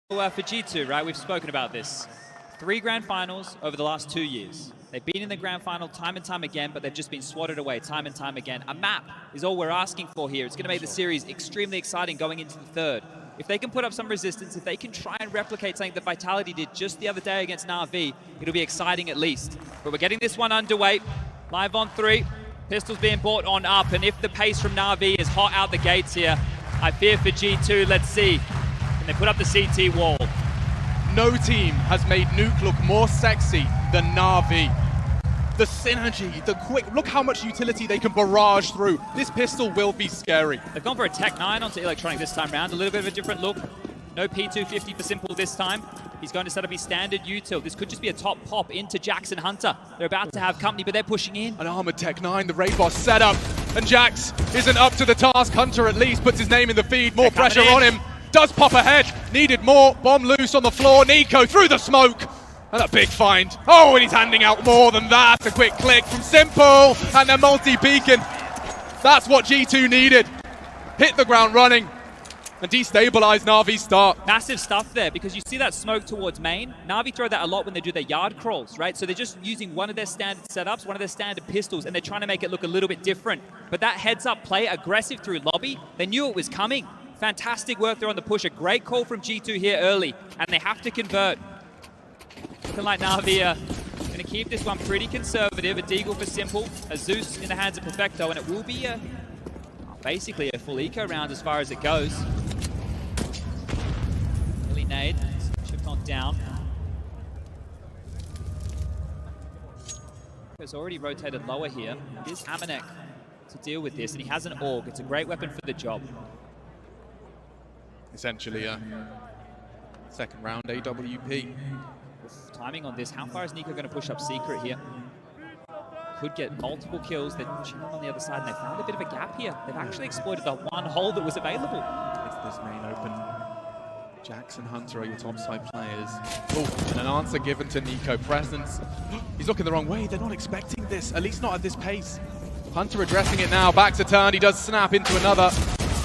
For G2, right, we've spoken about this. 3 grand finals over the last 2 years. They've been in the grand final time and time again, but they've just been swatted away time and time again. A map is all we're asking for here. It's going to make the series extremely exciting going into the third. If they can put up some resistance, if they can try and replicate something that Vitality did just the other day against Na'Vi, it'll be exciting at least. But we're getting this one underway. Live on 3. Pistols being brought on up, and if the pace from Na'Vi is hot out the gates here, I fear for G2. Let's see. They put up the CT wall. No team has made Nuke look more sexy than Na'Vi. The synergy, the quick, look how much utility they can barrage through. This pistol will be scary. They've gone for a Tech 9 onto Electronic this time round. A little bit of a different look. No P250 for Simple this time. He's going to set up his standard util. This could just be a top pop into Jax and Hunter. They're about to have company, but they're pushing in. An armored Tech 9, the raid boss set up, and Jax isn't up to the task. Hunter at least puts his name in the feed. More pressure on him. Does pop ahead, needed more, bomb loose on the floor, Nico through the smoke, and a big find. Oh, and he's handing out more than that. A quick click from Simple, and a multi-beacon. That's what G2 needed. Hit the ground running, and destabilize Na'Vi's start. Massive stuff there, because you see that smoke towards main. Na'Vi throw that a lot when they do their yard crawls, right? So they're just using one of their standard setups, one of their standard pistols, and they're trying to make it look a little bit different. But that heads-up play, aggressive through lobby, they knew it was coming. Fantastic work there on the push. A great call from G2 here early, and they have to convert. Looking like Na'Vi are going to keep this one pretty conservative. A Deagle for Simple, a Zeus in the hands of Perfecto, and it will be basically a full eco round as far as it goes. Really nade, shift on down. It's already rotated lower here. It is Amanek to deal with this, and he has an AUG. It's a great weapon for the job. Essentially a second round AWP. Timing on this, how far is Nico going to push up Secret here? Could get multiple kills. They're pushing on the other side, and they found a bit of a gap here. They've actually exploited the one hole that was available. It's this main open. Jax and Hunter are your top side players. Oh, and an answer given to Nico. Presence. He's looking the wrong way. They're not expecting this, at least not at this pace. Hunter addressing it now. Back to turn. He does snap into another.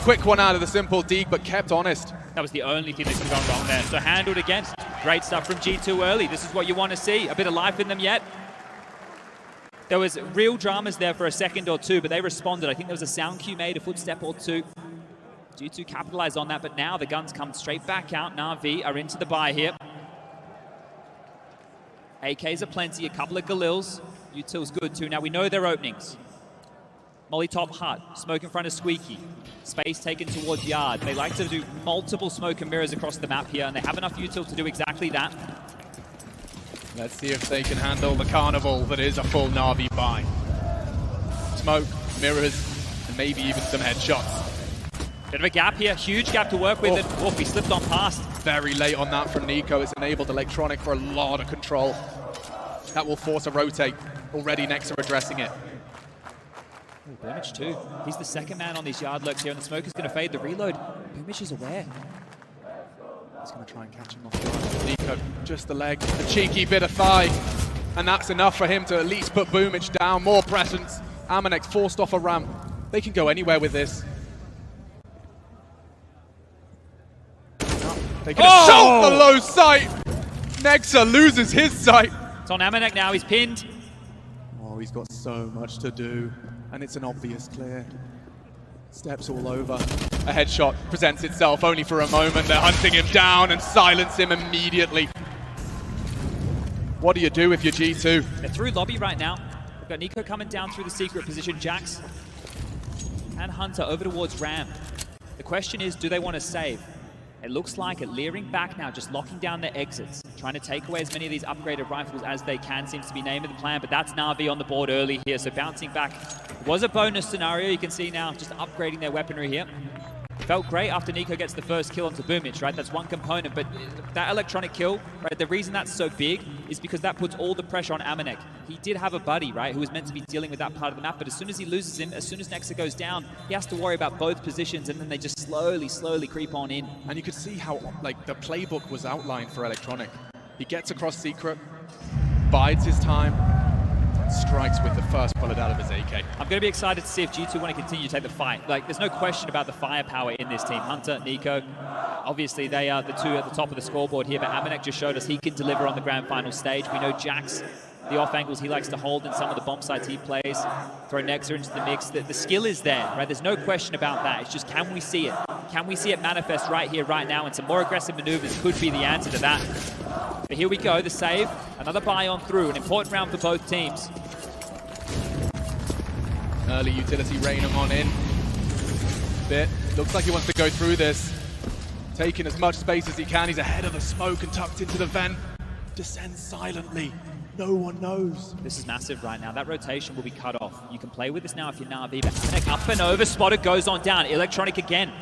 Quick one out of the Simple Deagle, but kept honest. That was the only thing that could have gone wrong there. So handled again. Great stuff from G2 early. This is what you want to see. A bit of life in them yet. There was real dramas there for a second or two, but they responded. I think there was a sound cue made, a footstep or two. G2 capitalized on that, but now the guns come straight back out. Na'Vi are into the buy here. AKs are plenty, a couple of Galils. Util's good too. Now we know their openings. Molly top hut, smoke in front of Squeaky. Space taken towards yard. They like to do multiple smoke and mirrors across the map here, and they have enough util to do exactly that. Let's see if they can handle the carnival that is a full Na'Vi buy. Smoke, mirrors, and maybe even some headshots. Bit of a gap here, huge gap to work with, and whoop, he slipped on past. Very late on that from Nico. It's enabled Electronic for a lot of control. That will force a rotate. Already next to addressing it. Boomich too. He's the second man on these yard lurks here, and the smoke is going to fade the reload. Boomich is aware. He's going to try and catch him off guard. Nico, just the leg, a cheeky bit of thigh, and that's enough for him to at least put Boomich down. More presence. Amanek forced off a ramp. They can go anywhere with this. They can assault the low sight. Nexa loses his sight. It's on Amanek now. He's pinned. Oh, he's got so much to do. And it's an obvious clear. Steps all over. A headshot presents itself only for a moment. They're hunting him down and silence him immediately. What do you do if you're G2? They're through lobby right now. We've got Nico coming down through the secret position. Jax and Hunter over towards Ram. The question is, do they want to save? It looks like it leering back now, just locking down their exits, trying to take away as many of these upgraded rifles as they can, seems to be name of the plan, but that's Na'Vi on the board early here, so bouncing back was a bonus scenario. You can see now just upgrading their weaponry here. Felt great after Nico gets the first kill onto Boomich, right? That's one component, but that electronic kill, right? The reason that's so big is because that puts all the pressure on Amanek. He did have a buddy, right, who was meant to be dealing with that part of the map, but as soon as he loses him, as soon as Nexa goes down, he has to worry about both positions, and then they just slowly creep on in. And you could see how, like, the playbook was outlined for Electronic. He gets across Secret, bides his time, strikes with the first bullet out of his AK. I'm going to be excited to see if G2 want to continue to take the fight. Like, there's no question about the firepower in this team. Hunter, Nico, Obviously, they are the two at the top of the scoreboard here, but Amanek just showed us he can deliver on the grand final stage. We know Jax, the off angles he likes to hold in some of the bomb sites he plays, throw Nexa into the mix. The skill is there, right? There's no question about that. It's just, can we see it? Can we see it manifest right here, right now? And some more aggressive maneuvers could be the answer to that. But here we go, the save. Another buy on through, an important round for both teams. Early utility raining on in. Bit. Looks like he wants to go through this. Taking as much space as he can. He's ahead of the smoke and tucked into the vent. Descends silently. No one knows. This is massive right now. That rotation will be cut off. You can play with this now if you're Na'Vi, but Amanek up and over. Spotted goes on down. Electronic again.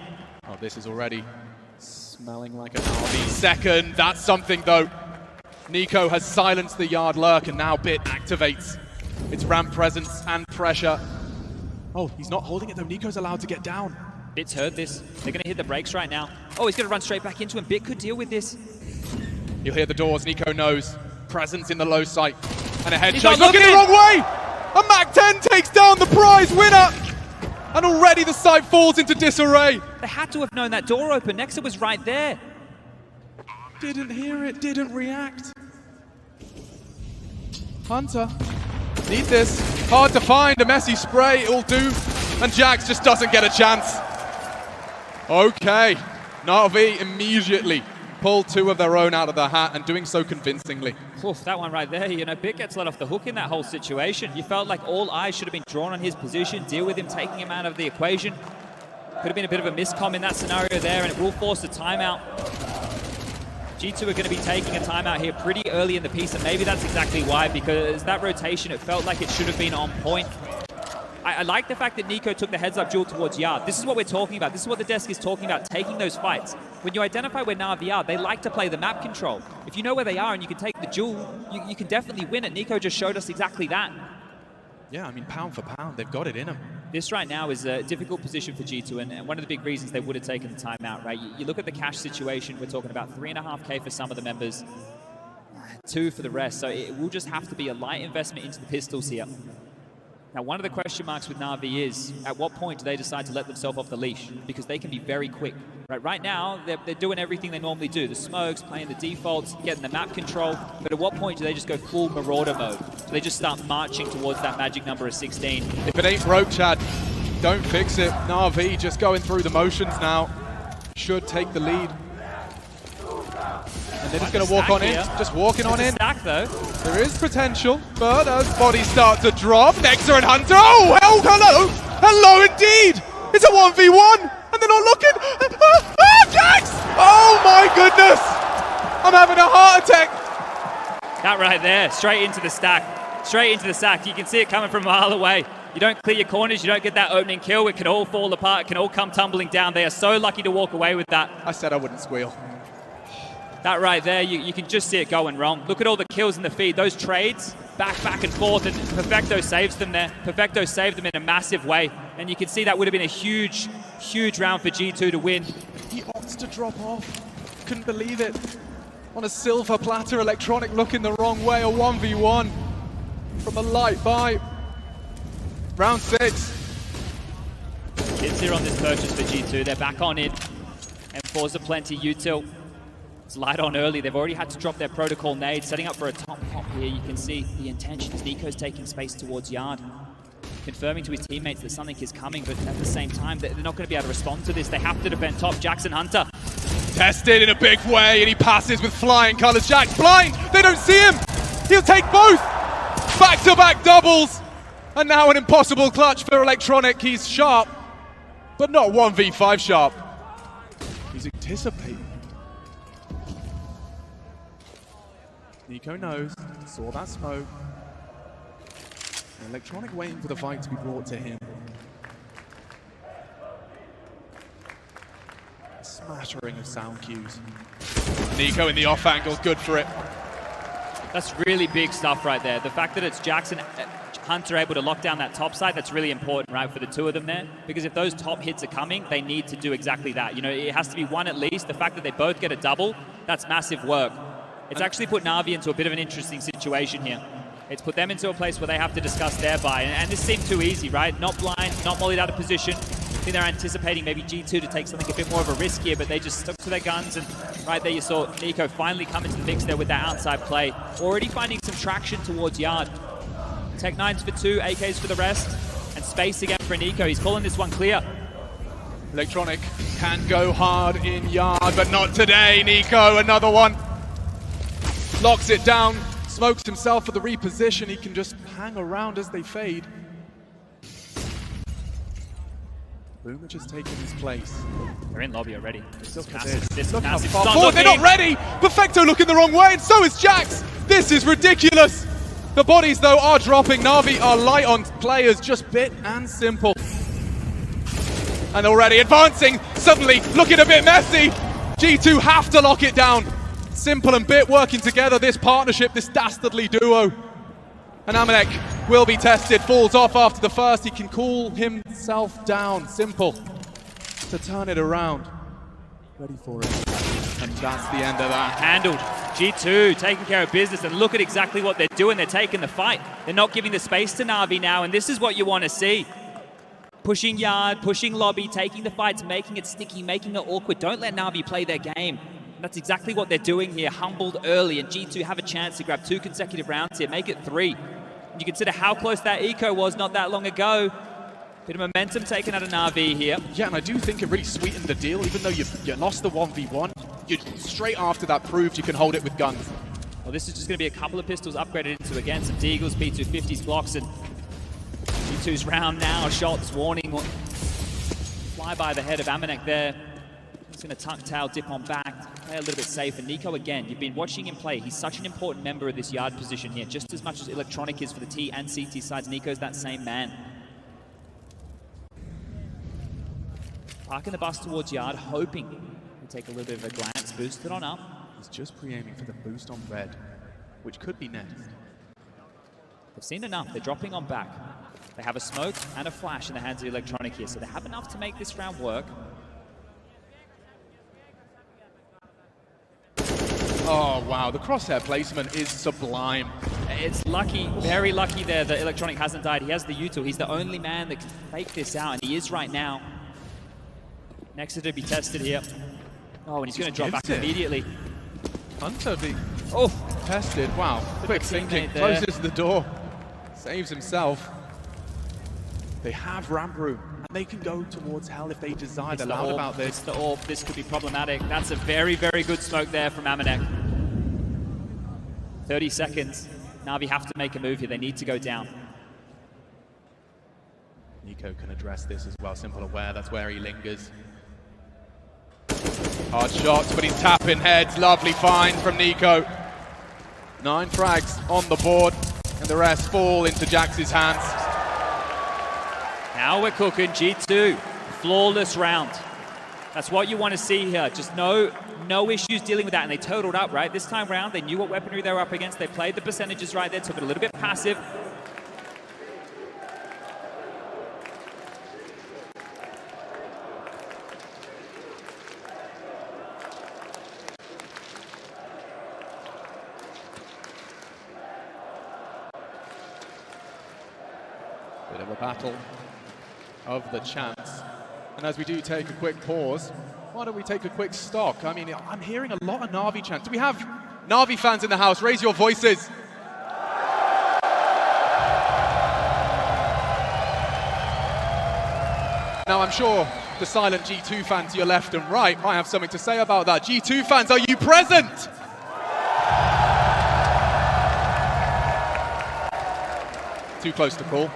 Oh, this is already smelling like an Na'Vi second. That's something though. Nico has silenced the yard lurk and now Bit activates its ramp presence and pressure. Oh, he's not holding it though. Nico's allowed to get down. Bit's heard this. They're going to hit the brakes right now. Oh, he's going to run straight back into him. Bit could deal with this. You'll hear the doors. Nico knows. Presence in the low sight. And a headshot. He's He's looking the wrong way! A MAC-10 takes down the prize winner! And already the site falls into disarray. They had to have known that door open. Nexa was right there. Didn't hear it, didn't react. Hunter. Need this. Hard to find. A messy spray. It'll do. And Jax just doesn't get a chance. Okay. Na'Vi immediately pull two of their own out of the hat and doing so convincingly. Oof, that one right there, you know, Bit gets let off the hook in that whole situation. You felt like all eyes should have been drawn on his position, deal with him, taking him out of the equation. Could have been a bit of a miscomm in that scenario there, and it will force a timeout. G2 are going to be taking a timeout here pretty early in the piece, and maybe that's exactly why, because that rotation, it felt like it should have been on point. I like the fact that Nico took the heads-up duel towards Yard. This is what we're talking about. This is what the desk is talking about, taking those fights. When you identify where Na'Vi are, they like to play the map control. If you know where they are and you can take the duel, you can definitely win it. Nico just showed us exactly that. Yeah, I mean, pound for pound, they've got it in them. This right now is a difficult position for G2, and one of the big reasons they would have taken the timeout, right? You look at the cash situation, we're talking about 3.5K for some of the members, 2 for the rest, so it will just have to be a light investment into the pistols here. Now, one of the question marks with Na'Vi is, at what point do they decide to let themselves off the leash? Because they can be very quick. Right now, they're doing everything they normally do. The smokes, playing the defaults, getting the map control. But at what point do they just go full Marauder mode? Do they just start marching towards that magic number of 16? If it ain't broke, Chad, don't fix it. Na'Vi just going through the motions now. Should take the lead. And they're just going to walk on in. Just walking on in. Stack, though. There is potential, but as bodies start to drop, Nexa and Hunter, oh, hell, hello! Hello indeed! It's a 1v1, and they're not looking! Jax! Oh my goodness! I'm having a heart attack! That right there, straight into the stack. Straight into the stack. You can see it coming from a mile away. You don't clear your corners, you don't get that opening kill, it can all fall apart, it can all come tumbling down. They are so lucky to walk away with that. I said I wouldn't squeal. That right there, you can just see it going wrong. Look at all the kills in the feed. Those trades, back and forth, and Perfecto saves them there. Perfecto saved them in a massive way. And you can see that would have been a huge round for G2 to win. He opts to drop off. Couldn't believe it. On a silver platter, Electronic looking the wrong way. A 1v1 from a light buy. Round 6. Vincere on this purchase for G2. They're back on it. And Forza plenty util. It's light on early. They've already had to drop their protocol nade, setting up for a top pop here. You can see the intention is Nico's taking space towards Yard, confirming to his teammates that something is coming, but at the same time, they're not going to be able to respond to this. They have to defend top. Jackson Hunter. Tested in a big way, and he passes with flying colors. Jax blind. They don't see him. He'll take both. Back-to-back doubles. And now an impossible clutch for Electronic. He's sharp, but not 1v5 sharp. He's anticipating. Nico knows, saw that smoke. Electronic waiting for the fight to be brought to him. Smattering of sound cues. Nico in the off angle, good for it. That's really big stuff right there. The fact that it's Jackson Hunter able to lock down that top side, that's really important, right, for the two of them there. Because if those top hits are coming, they need to do exactly that. You know, it has to be one at least. The fact that they both get a double, that's massive work. It's actually put Na'Vi into a bit of an interesting situation here. It's put them into a place where they have to discuss their buy. And this seemed too easy, right? Not blind, not mollied out of position. think they're anticipating maybe G2 to take something a bit more of a risk here, but they just stuck to their guns, and right there you saw Nico finally come into the mix there with that outside play. Already finding some traction towards Yard. Tech 9s for 2, AKs for the rest, and space again for Nico. He's calling this one clear. Electronic can go hard in Yard, but not today, Nico. Another one. Locks it down, smokes himself for the reposition. He can just hang around as they fade. Boomer just taking his place. They're in lobby already. Look at massive. this. This Look how massive. far Start forward. They're not ready. Perfecto looking the wrong way, and so is Jax. This is ridiculous. The bodies, though, are dropping. Na'Vi are light on players, just bit and simple. And already advancing, suddenly looking a bit messy. G2 have to lock it down. Simple and Bit working together, this partnership, this dastardly duo. And Amanek will be tested, falls off after the first. He can cool himself down. Simple to turn it around. Ready for it. And that's the end of that. Handled. G2 taking care of business, and look at exactly what they're doing. They're taking the fight. They're not giving the space to Na'Vi now, and this is what you want to see. Pushing Yard, pushing lobby, taking the fights, making it sticky, making it awkward. Don't let Na'Vi play their game. That's exactly what they're doing here. Humbled early, and G2 have a chance to grab 2 consecutive rounds here, make it 3. And you consider how close that eco was not that long ago. Bit of momentum taken out of Na'Vi here. Yeah, and I do think it really sweetened the deal. Even though you lost the 1v1, you straight after that proved you can hold it with guns. Well, this is just going to be a couple of pistols upgraded into, again, some Deagles, P250s, blocks, and G2's round now. Shots, warning, fly by the head of Amanek there. He's going to tuck tail, dip on back, play a little bit safe. And Nico, again, you've been watching him play. He's such an important member of this Yard position here, just as much as Electronic is for the T and CT sides. Nico's that same man. Parking the bus towards Yard, hoping to take a little bit of a glance, boost it on up. He's just pre-aiming for the boost on red, which could be next. They've seen enough. They're dropping on back. They have a smoke and a flash in the hands of Electronic here, so they have enough to make this round work. Oh, wow. The crosshair placement is sublime. It's lucky, very lucky there that Electronic hasn't died. He has the util. He's the only man that can fake this out, and he is right now. Next to be tested here. Oh, and he's going to drop back immediately. Hunter be oh, tested. Wow. Quick thinking. Closes the door. Saves himself. They have ramp room, and they can go towards hell if they desire. They're loud about this. It's the orb. This could be problematic. That's a very, very good smoke there from Amanek. 30 seconds. Na'Vi have to make a move here. They need to go down. Nico can address this as well. Simple aware, that's where he lingers. Hard shots, but he's tapping heads. Lovely find from Nico. 9 frags on the board, and the rest fall into Jax's hands. Now we're cooking. G2, flawless round. That's what you want to see here. Just no issues dealing with that, and they totaled up, right? This time round, they knew what weaponry they were up against. They played the percentages right there, took it a little bit passive. Bit of a battle of the chance. And as we do take a quick pause, why don't we take a quick stock? I mean, I'm hearing a lot of Na'Vi chants. Do we have Na'Vi fans in the house? Raise your voices. Now, I'm sure the silent G2 fans to your left and right might have something to say about that. G2 fans, are you present? Too close to call.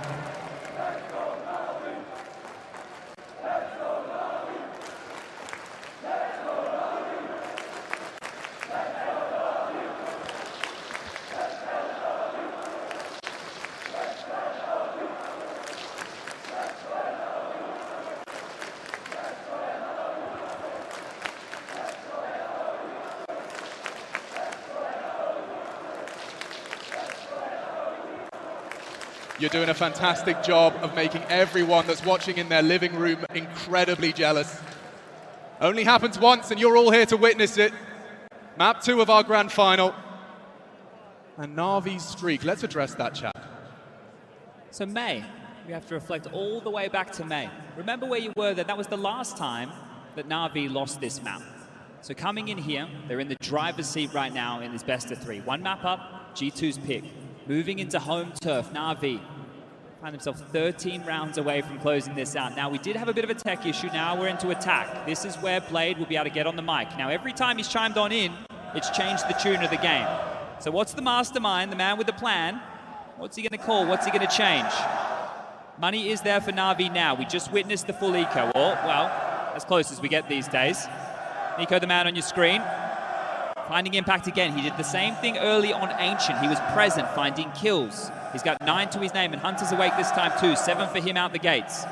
You're doing a fantastic job of making everyone that's watching in their living room incredibly jealous. Only happens once, and you're all here to witness it. Map 2 of our grand final. And Na'Vi's streak. Let's address that, chat. So May, We have to reflect all the way back to May. Remember where you were then. That was the last time that Na'Vi lost this map. So coming in here, they're in the driver's seat right now in this best of 3. One map up, G2's pick. Moving into home turf, Na'Vi find themselves 13 rounds away from closing this out. Now, we did have a bit of a tech issue. Now we're into attack. This is where Blade will be able to get on the mic. Now, every time he's chimed on in, it's changed the tune of the game. So what's the mastermind, the man with the plan? What's he going to call? What's he going to change? Money is there for Na'Vi now. We just witnessed the full eco, or, well, as close as we get these days. Nico, the man on your screen. Finding impact again. He did the same thing early on Ancient. He was present, finding kills. He's got 9 to his name, and Hunter's awake this time too. 7 for him out the gates.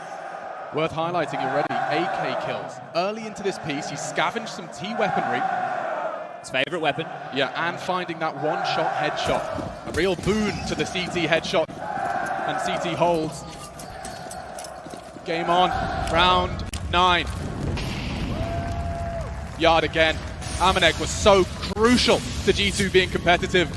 Worth highlighting already, AK kills. Early into this piece, he scavenged some T-weaponry. His favorite weapon. Yeah, and finding that one-shot headshot. A real boon to the CT headshot. And CT holds. Game on, round 9. Yard again. Amanek was so crucial to G2 being competitive,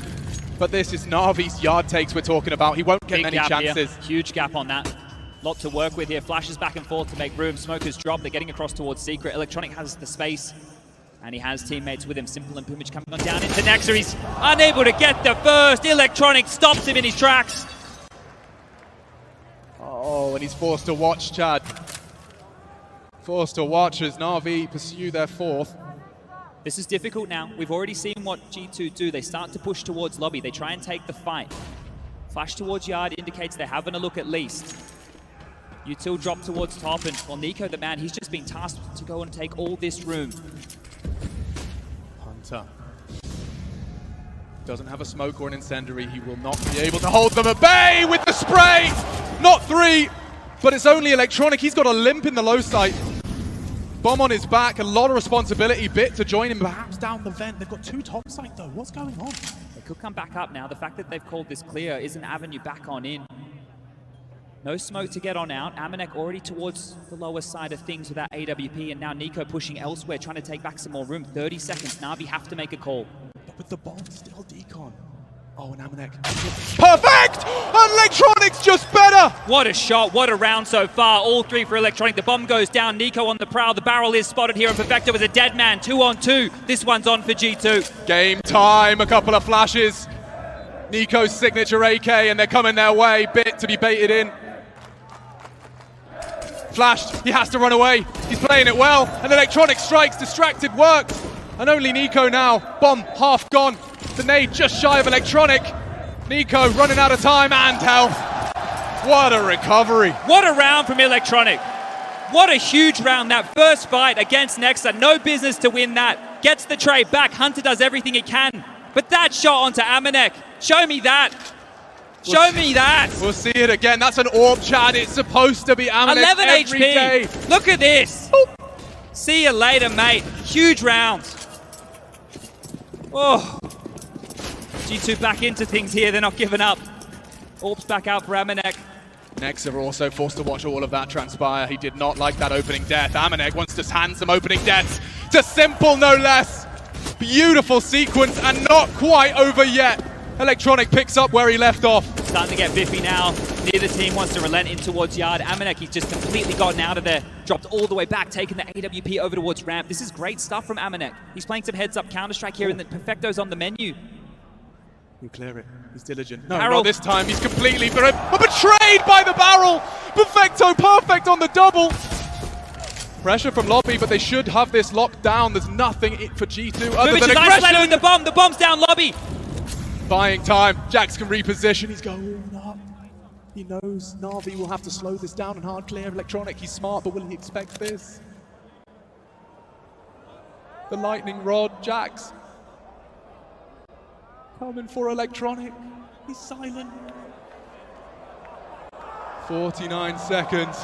but this is Na'Vi's yard takes we're talking about. He won't get many chances. Here. Huge gap on that. Lot to work with here. Flashes back and forth to make room. Smokers drop. They're getting across towards Secret. Electronic has the space, and he has teammates with him. Simple and Pumage coming on down into Nexa. He's unable to get the first. Electronic stops him in his tracks. Oh, and he's forced to watch, Chad. Forced to watch as Na'Vi pursue their 4th. This is difficult now. We've already seen what G2 do. They start to push towards lobby. They try and take the fight. Flash towards yard indicates they're having a look at least. Util drop towards top, and well, Nico, the man, he's just been tasked to go and take all this room. Hunter doesn't have a smoke or an incendiary. He will not be able to hold them at bay with the spray. Not 3, but it's only Electronic. He's got a limp in the low sight. Bomb on his back, a lot of responsibility. Bit to join him, perhaps down the vent. They've got 2 top site though. What's going on? They could come back up now. The fact that they've called this clear is an avenue back on in. No smoke to get on out. Amanek already towards the lower side of things with that AWP, and now Nico pushing elsewhere, trying to take back some more room. 30 seconds. Na'Vi have to make a call. But with the bomb, still decon. Oh, and Amanek. Perfect! Electronic's just better! What a shot, what a round so far. All 3 for Electronic. The bomb goes down. Nico on the prowl. The barrel is spotted here, and Perfecto is a dead man. 2 on 2. This one's on for G2. Game time. A couple of flashes. Nico's signature AK, and they're coming their way. Bit to be baited in. Flashed. He has to run away. He's playing it well. And Electronic strikes. Distracted works. And only Nico now. Bomb half gone. The nade just shy of Electronic. Nico running out of time and health. What a recovery. What a round from Electronic. What a huge round. That first fight against Nexa. No business to win that. Gets the trade back. Hunter does everything he can. But that shot onto Amanek. Show me that. Show me that. We'll see it again. That's an orb, Chad. It's supposed to be Amanek 11 every HP. day. Look at this. Boop. See you later, mate. Huge round. Oh. G2 back into things here. They're not giving up. Orbs back out for Amanek. Nexa are also forced to watch all of that transpire. He did not like that opening death. Amanek wants to hand some opening deaths to Simple, no less. Beautiful sequence and not quite over yet. Electronic picks up where he left off. Starting to get biffy now. Neither team wants to relent in towards yard. Amanek, he's just completely gotten out of there. Dropped all the way back, taking the AWP over towards ramp. This is great stuff from Amanek. He's playing some heads-up Counter-Strike here, and the Perfecto's on the menu. You clear it. He's diligent. No, Barrel. not this time. He's completely betrayed by the barrel. Perfecto, perfect on the double. Pressure from lobby, but they should have this locked down. There's nothing for G2 other Pumage than is isolated aggression. with the bomb. The bomb's down lobby. Buying time. Jax can reposition. He's going up. He knows Na'Vi will have to slow this down and hard clear Electronic. He's smart, but will he expect this? The lightning rod, Jax. Coming for Electronic. He's silent. 49 seconds.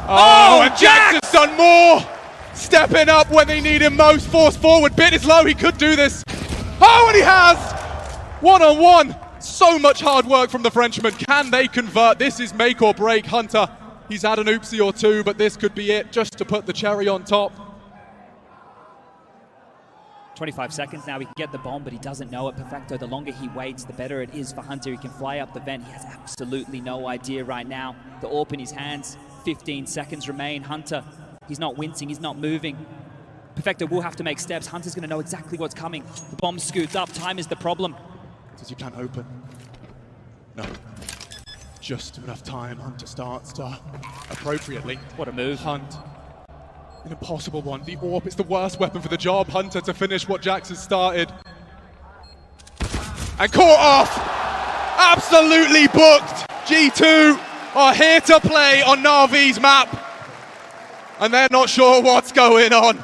Oh, and Jax has done more! Stepping up when they need him most. Force forward. Bit is low. He could do this. Oh, and he has! One-on-one. So much hard work from the Frenchman. Can they convert? This is make or break. Hunter, he's had an oopsie or two, but this could be it, just to put the cherry on top. 25 seconds now, he can get the bomb, but he doesn't know it. Perfecto, the longer he waits, the better it is for Hunter. He can fly up the vent. He has absolutely no idea right now. The AWP in his hands, 15 seconds remain. Hunter, he's not wincing, he's not moving. Perfecto will have to make steps. Hunter's going to know exactly what's coming. The bomb scoots up. Time is the problem. Does he plan open? No. Just enough time. Hunter starts to appropriately. What a move. Hunt. An impossible one. The AWP is the worst weapon for the job. Hunter to finish what Jax has started. And caught off! Absolutely booked! G2 are here to play on Na'Vi's map. And they're not sure what's going on.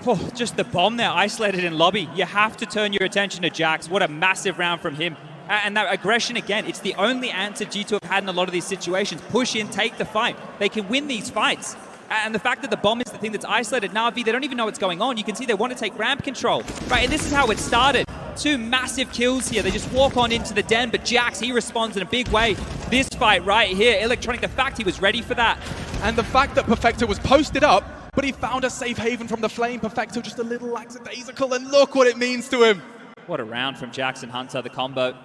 Oh, just the bomb there, isolated in lobby. You have to turn your attention to Jax. What a massive round from him. And that aggression again, it's the only answer G2 have had in a lot of these situations. Push in, take the fight. They can win these fights. And the fact that the bomb is the thing that's isolated Na'Vi, they don't even know what's going on. You can see they want to take ramp control. Right, and this is how it started. 2 massive kills here. They just walk on into the den, but Jax, he responds in a big way. This fight right here, Electronic, the fact he was ready for that. And the fact that Perfecto was posted up, but he found a safe haven from the flame. Perfecto just a little lackadaisical, and look what it means to him. What a round from Jax and Hunter, the combo.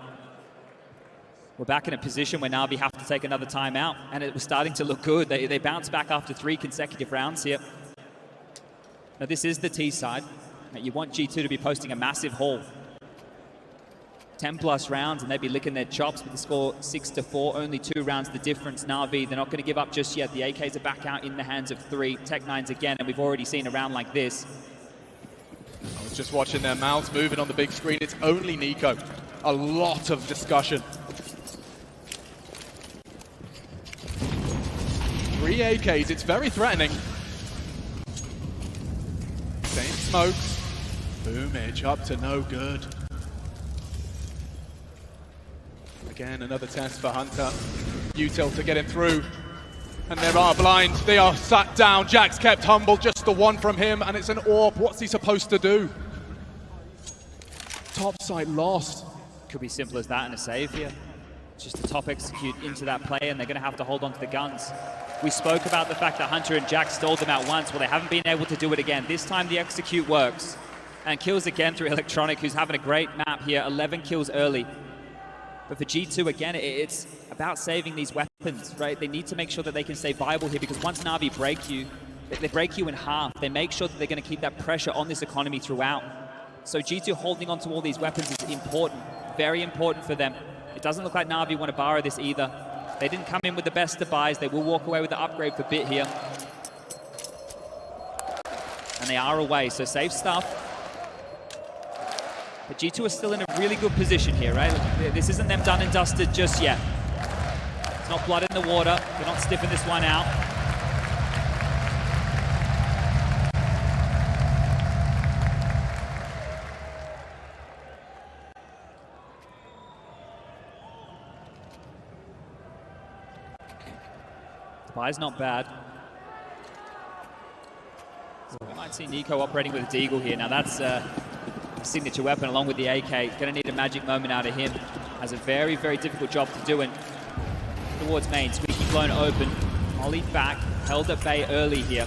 We're back in a position where Na'Vi have to take another timeout, and it was starting to look good. They bounced back after 3 consecutive rounds here. Now this is the T side. You want G2 to be posting a massive haul. 10 plus rounds, and they'd be licking their chops with the score 6-4. Only 2 rounds the difference. Na'Vi, they're not going to give up just yet. The AKs are back out in the hands of 3. Tech-9s again, and we've already seen a round like this. I was just watching their mouths moving on the big screen. It's only Nico. A lot of discussion. 3 AKs, it's very threatening. Same smokes. Boomage up to no good. Again, another test for Hunter. Util to get him through. And there are blind. They are sat down. Jax kept humble, just the one from him, and it's an AWP. What's he supposed to do? Top side lost. Could be simple as that in a save here. Just to top execute into that play, and they're going to have to hold on to the guns. We spoke about the fact that Hunter and Jax stalled them out once. Well, they haven't been able to do it again. This time the execute works. And kills again through Electronic, who's having a great map here. 11 kills early. But for G2, again, it's about saving these weapons, right? They need to make sure that they can stay viable here, because once Na'Vi break you, they break you in half. They make sure that they're going to keep that pressure on this economy throughout. So G2 holding on to all these weapons is important, very important for them. It doesn't look like Na'Vi want to borrow this either. They didn't come in with the best of buys. They will walk away with the upgrade for Bit here. And they are away, so safe stuff. But G2 are still in a really good position here, right? This isn't them done and dusted just yet. It's not blood in the water. They're not stiffing this one out. The buy's not bad. So we might see Nico operating with a Deagle here. Now that's signature weapon along with the AK. Going to need a magic moment out of him. Has a very, very difficult job to do it. Towards main, Squeaky blown open. Ollied back, held at bay early here.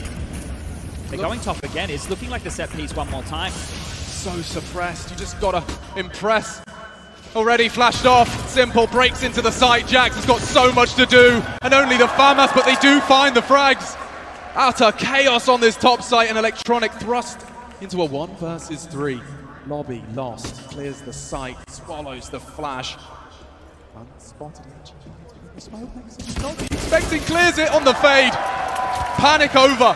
They're going top again. It's looking like the set piece one more time. So suppressed. You just got to impress. Already flashed off. Simple breaks into the site. Jax has got so much to do. And only the FAMAS, but they do find the frags. Utter chaos on this top site, and Electronic thrust into a 1 versus 3. Lobby lost, clears the site, swallows the flash. Unspotted. Not expecting, clears it on the fade. Panic over.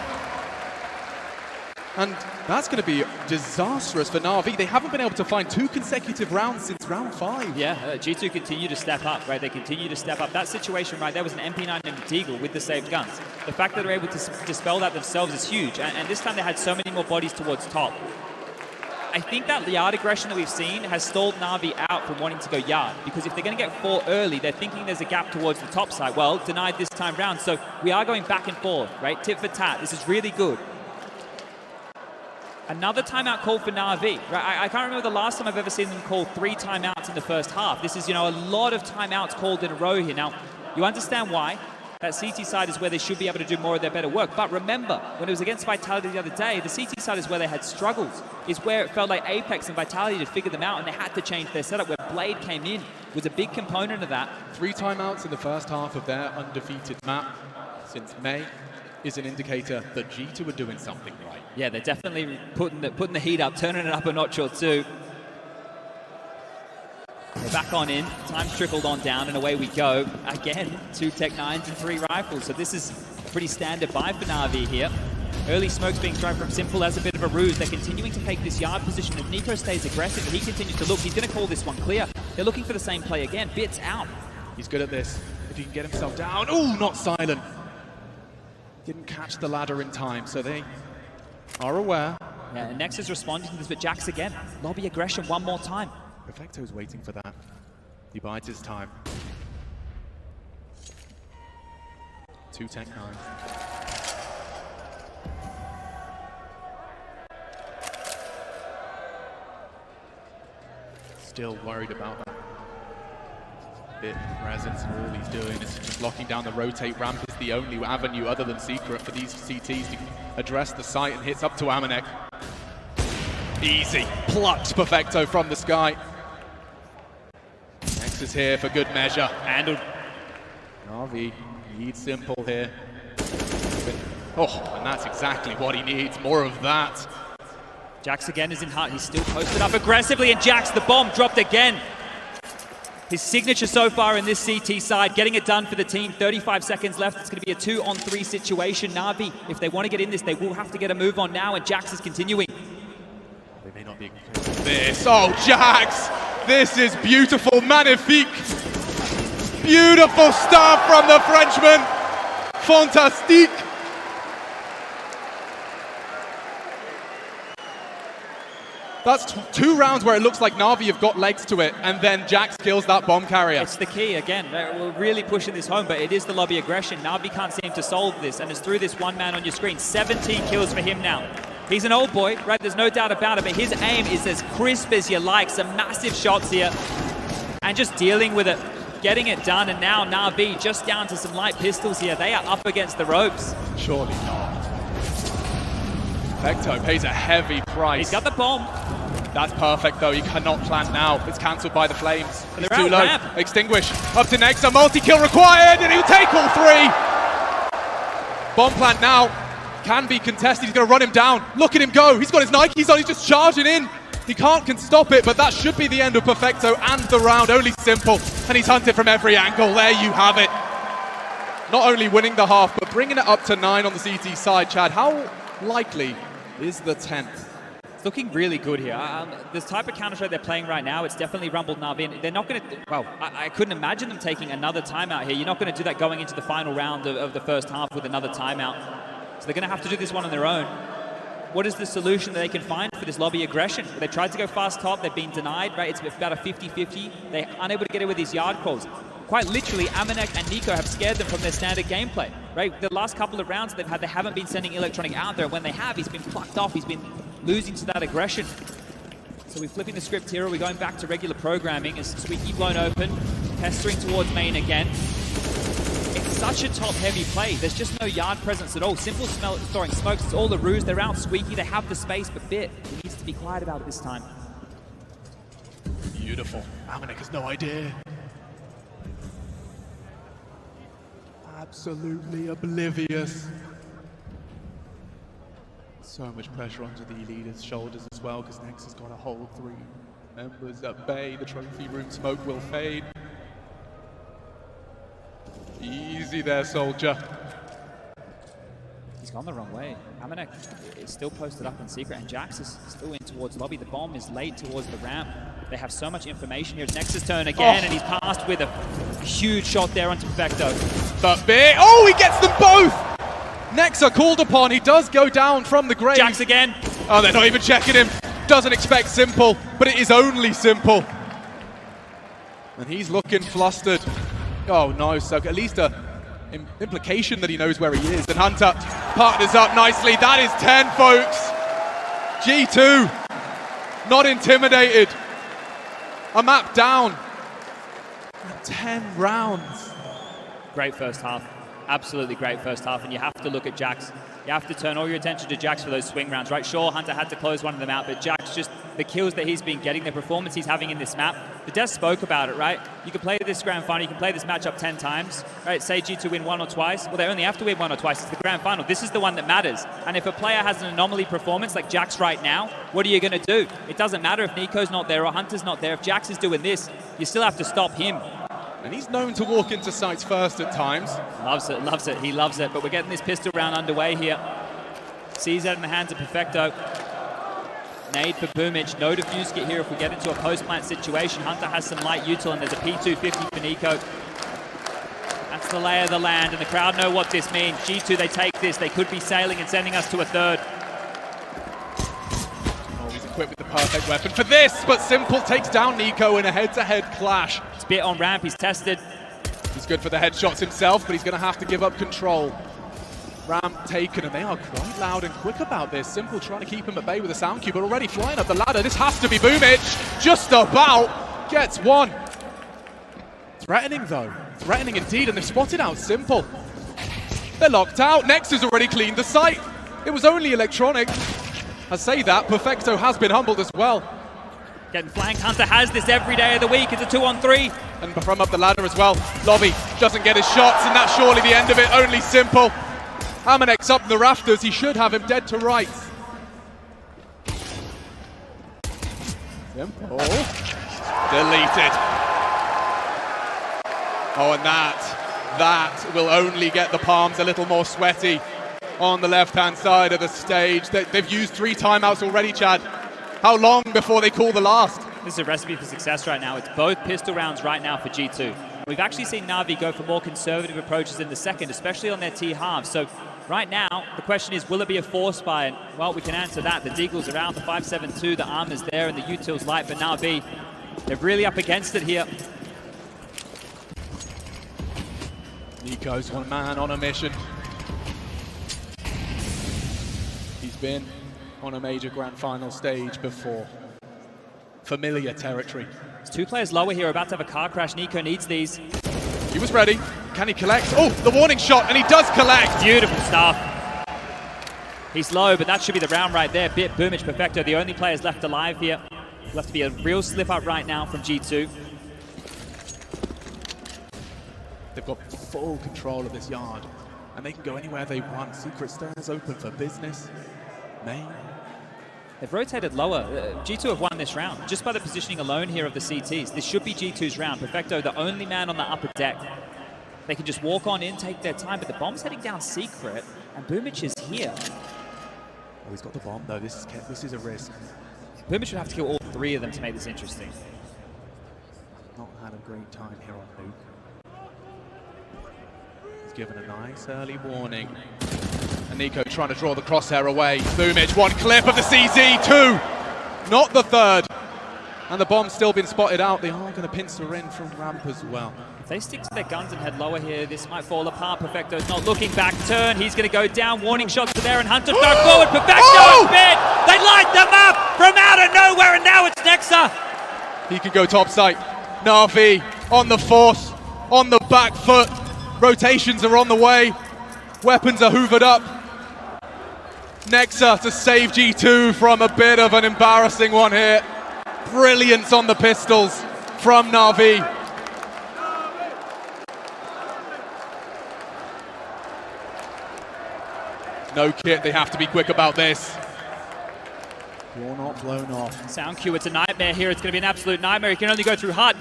And that's going to be disastrous for Na'Vi. They haven't been able to find 2 consecutive rounds since round 5. Yeah, G2 continue to step up, right? They continue to step up. That situation right there was an MP9 and a Deagle with the saved guns. The fact that they're able to dispel that themselves is huge. And this time they had so many more bodies towards top. I think that yard aggression that we've seen has stalled Na'Vi out from wanting to go yard, because if they're going to get 4 early, they're thinking there's a gap towards the top side. Well, denied this time round, so we are going back and forth, right? Tit for tat. This is really good. Another timeout call for Na'Vi. Right? I can't remember the last time I've ever seen them call 3 timeouts in the first half. This is, a lot of timeouts called in a row here. Now, you understand why. that CT side is where they should be able to do more of their better work. But remember, when it was against Vitality the other day, the CT side is where they had struggles. Is where it felt like Apex and Vitality had figured them out and they had to change their setup. Where Blade came in was a big component of that. 3 timeouts in the first half of their undefeated map since May is an indicator that G2 are doing something right. Yeah, they're definitely putting the heat up, turning it up a notch or two. We're back on in, time's trickled on down, and away we go. Again, 2 Tech 9s and 3 rifles, so this is a pretty standard buy for Na'Vi here. Early smokes being thrown from Simple as a bit of a ruse. They're continuing to take this yard position, and Nico stays aggressive, and he continues to look. He's going to call this one clear. They're looking for the same play again. Bits out. He's good at this. If he can get himself down. Oh, not silent. Didn't catch the ladder in time, so they are aware. Yeah, and Nex is responding to this, but Jax again. Lobby aggression one more time. Perfecto's waiting for that. He bides his time. 2 Tech 9. Still worried about that. Bit presence, and all he's doing is just locking down the rotate. Ramp is the only avenue other than Secret for these CTs to address the site, and hits up to Amanek. Easy. Plucks Perfecto from the sky. Nex is here for good measure. Handled. Na'Vi needs Simple here. Oh, and that's exactly what he needs. More of that. Jax again is in heart. He's still posted up aggressively, and Jax, the bomb dropped again. His signature so far in this CT side, getting it done for the team. 35 seconds left. It's going to be a 2-on-3 situation. Na'Vi, if they want to get in this, they will have to get a move on now, and Jax is continuing. They may not be this. Oh, Jax! This is beautiful. Magnifique. Beautiful stuff from the Frenchman. Fantastique. That's 2 rounds where it looks like Na'Vi have got legs to it, and then Jax kills that bomb carrier. It's the key again. We're really pushing this home, but it is the lobby aggression. Na'Vi can't seem to solve this, and it's through this one man on your screen. 17 kills for him now. He's an old boy, right? There's no doubt about it, but his aim is as crisp as you like. Some massive shots here, and just dealing with it, getting it done, and now Na'Vi just down to some light pistols here. They are up against the ropes. Surely not. Perfecto pays a heavy price. He's got the bomb. That's perfect though, you cannot plant now. It's cancelled by the flames. He's too low. Ramp. Extinguish. Up to Nex, a multi-kill required, and he'll take all 3. Bomb plant now. Can be contested, he's gonna run him down. Look at him go, he's got his Nikes on, he's just charging in. He can stop it, but that should be the end of Perfecto and the round. Only Simple, and he's hunted from every angle. There you have it. Not only winning the half, but bringing it up to 9 on the CT side. Chad, how likely is the 10th? Looking really good here. This type of counter-strike they're playing right now, it's definitely rumbled Na'Vi. They're not going to, well, I couldn't imagine them taking another timeout here. You're not going to do that going into the final round of the first half with another timeout. So they're going to have to do this one on their own. What is the solution that they can find for this lobby aggression? They tried to go fast top, they've been denied, right? It's about a 50-50. They're unable to get it with these yard calls. Quite literally, Amanek and Nico have scared them from their standard gameplay, right? The last couple of rounds they've had, they haven't been sending Electronic out there. When they have, he's been plucked off. He's been losing to that aggression. So we're flipping the script here. We're going back to regular programming as Squeaky blown open, pestering towards main again. It's such a top-heavy play. There's just no yard presence at all. Simple throwing smokes. It's all the ruse. They're out Squeaky. They have the space, but Bit needs to be quiet about it this time. Beautiful. Amanek has no idea. Absolutely oblivious. So much pressure onto the leader's shoulders as well, because Nex has got to hold 3 members at bay. The trophy room smoke will fade. Easy there, soldier. He's gone the wrong way. Amanek is still posted up in secret, and Jax is still in towards lobby. The bomb is late towards the ramp. They have so much information here. It's Nex's turn again, and he's passed with a huge shot there onto Perfecto. But Bit, oh, he gets them both! Nex are called upon. He does go down from the grave. Jax again. Oh, they're not even checking him. Doesn't expect Simple, but it is only Simple. And he's looking flustered. Oh no, so at least a implication that he knows where he is. And Hunter partners up nicely. That is 10, folks. G2, not intimidated. A map down. 10 rounds. Great first half. absolutely great first half, and you have to look at Jax. You have to turn all your attention to Jax for those swing rounds, right? Sure, Hunter had to close one of them out, but Jax, just the kills that he's been getting, the performance he's having in this map. The Des spoke about it, right? You can play this grand final, you can play this matchup 10 times, right? Say G2 win one or twice. Well, they only have to win one or twice. It's the grand final. This is the one that matters. And if a player has an anomaly performance like Jax right now, what are you going to do? It doesn't matter if Nico's not there or Hunter's not there. If Jax is doing this, you still have to stop him. And he's known to walk into sites first at times. Loves it, loves it. He loves it. But we're getting this pistol round underway here. Sees that in the hands of Perfecto. Nade for Boomich. No defuse kit here if we get into a post-plant situation. Hunter has some light util, and there's a P250 for Nico. That's the lay of the land, and the crowd know what this means. G2, they take this. They could be sailing and sending us to a third. Oh, he's equipped with the perfect weapon for this, but Simple takes down Nico in a head-to-head clash. It's a bit on ramp. He's tested. He's good for the headshots himself, but he's going to have to give up control. Ramp taken, and they are quite loud and quick about this. Simple trying to keep him at bay with a sound cube, but already flying up the ladder. This has to be Boomich. Just about gets one. Threatening though. Threatening indeed, and they've spotted out Simple. They're locked out. Nexus already cleaned the site. It was only electronic. I say that, Perfecto has been humbled as well. Getting flanked. Hunter has this every day of the week. It's a 2-on-3. And from up the ladder as well. Lobby doesn't get his shots, and that's surely the end of it. Only Simple. Amanex up the rafters, he should have him dead to rights. Simple. Deleted. Oh, and that will only get the palms a little more sweaty on the left-hand side of the stage. They've used 3 timeouts already, Chad. How long before they call the last? This is a recipe for success right now. It's both pistol rounds right now for G2. We've actually seen Na'Vi go for more conservative approaches in the second, especially on their T halves. So right now, the question is, will it be a force buy? And, well, we can answer that. The Deagle's around, the 5.72, the armor's there, and the util's light, but Na'Vi, they're really up against it here. Nico's one man on a mission. He's been on a major grand final stage before. Familiar territory. There's 2 players lower here, about to have a car crash. Nico needs these. He was ready. Can he collect? Oh, the warning shot, and he does collect. Beautiful stuff. He's low, but that should be the round right there. Bit, Boomich, Perfecto, the only players left alive here. Left to be a real slip up right now from G2. They've got full control of this yard, and they can go anywhere they want. Secret stairs open for business. Main. They've rotated lower. G2 have won this round just by the positioning alone here of the CTs. This should be G2's round. Perfecto, the only man on the upper deck. They can just walk on in, take their time, but the bomb's heading down secret, and Boomich is here. Oh, he's got the bomb though. This is a risk. Boomich would have to kill all 3 of them to make this interesting. Not had a great time here on Nuke. He's given a nice early warning. And Nico trying to draw the crosshair away. Boomich, 1 clip of the CZ, 2! Not the 3rd. And the bomb's still been spotted out. They are going to pincer in from ramp as well. If they stick to their guns and head lower here, this might fall apart. Perfecto's not looking back. Turn, he's going to go down. Warning shots are there, and Hunter dart forward. Perfecto is bit! They light them up from out of nowhere, and now it's Nexa! He can go top side. Na'Vi on the force, on the back foot. Rotations are on the way. Weapons are hoovered up. Nexa to save G2 from a bit of an embarrassing one here. Brilliance on the pistols from Na'Vi. No kit, they have to be quick about this. You're not blown off. Sound Q, it's a nightmare here. It's going to be an absolute nightmare. He can only go through HUD.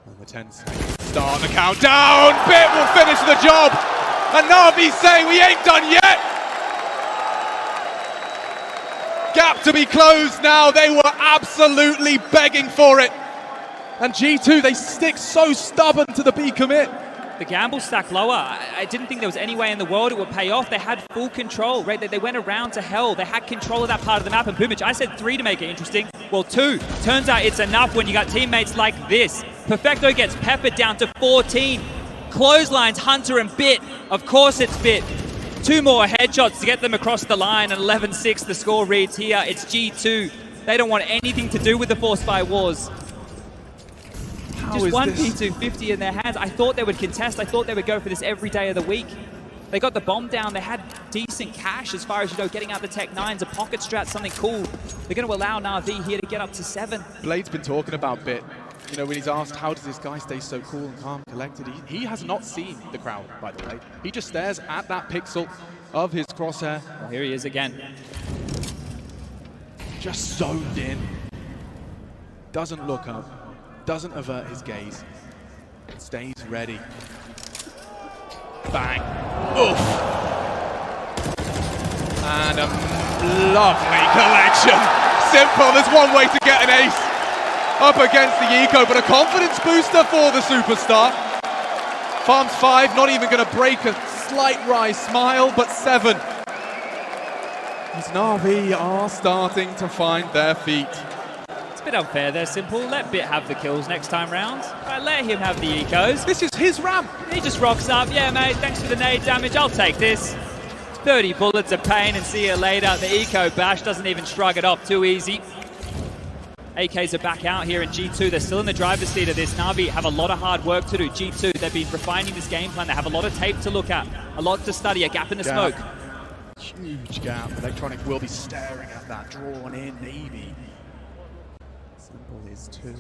Number 10 seconds. Start the countdown. Bit will finish the job. And Na'Vi's saying we ain't done yet. Gap to be closed now. They were absolutely begging for it. And G2, they stick so stubborn to the B commit. The gamble stacked lower. I didn't think there was any way in the world it would pay off. They had full control, right? They went around to hell. They had control of that part of the map. And Boomich, I said 3 to make it interesting. Well, 2. Turns out it's enough when you got teammates like this. Perfecto gets peppered down to 14. Clotheslines Hunter and Bit. Of course it's Bit. 2 more headshots to get them across the line, and 11-6 the score reads here. It's G2. They don't want anything to do with the Force by Wars. Just one P250 in their hands. I thought they would contest. I thought they would go for this every day of the week. They got the bomb down. They had decent cash as far as, getting out the Tech 9s, a pocket strat, something cool. They're going to allow Na'Vi here to get up to 7. Blade's been talking about Bit. When he's asked, how does this guy stay so cool and calm, collected? He has not seen the crowd, by the way. He just stares at that pixel of his crosshair. Well, here he is again. Just zoned in. Doesn't look up. Doesn't avert his gaze. Stays ready. Bang. Oof. And a lovely collection. Simple. There's one way to get an ace up against the Eco, but a confidence booster for the superstar. Farms 5, not even going to break a slight rise smile, but 7. These Na'Vi are starting to find their feet. It's a bit unfair there, Simple. Let Bit have the kills next time round. Right, let him have the ecos. This is his ramp. He just rocks up. Yeah, mate, thanks for the nade damage. I'll take this. 30 bullets of pain and see you later. The eco bash doesn't even shrug it off too easy. AKs are back out here in G2. They're still in the driver's seat of this. Na'Vi have a lot of hard work to do. G2, they've been refining this game plan. They have a lot of tape to look at, a lot to study, a gap in the smoke. Huge gap. Electronic will be staring at that, drawn in, maybe. Simple is 2.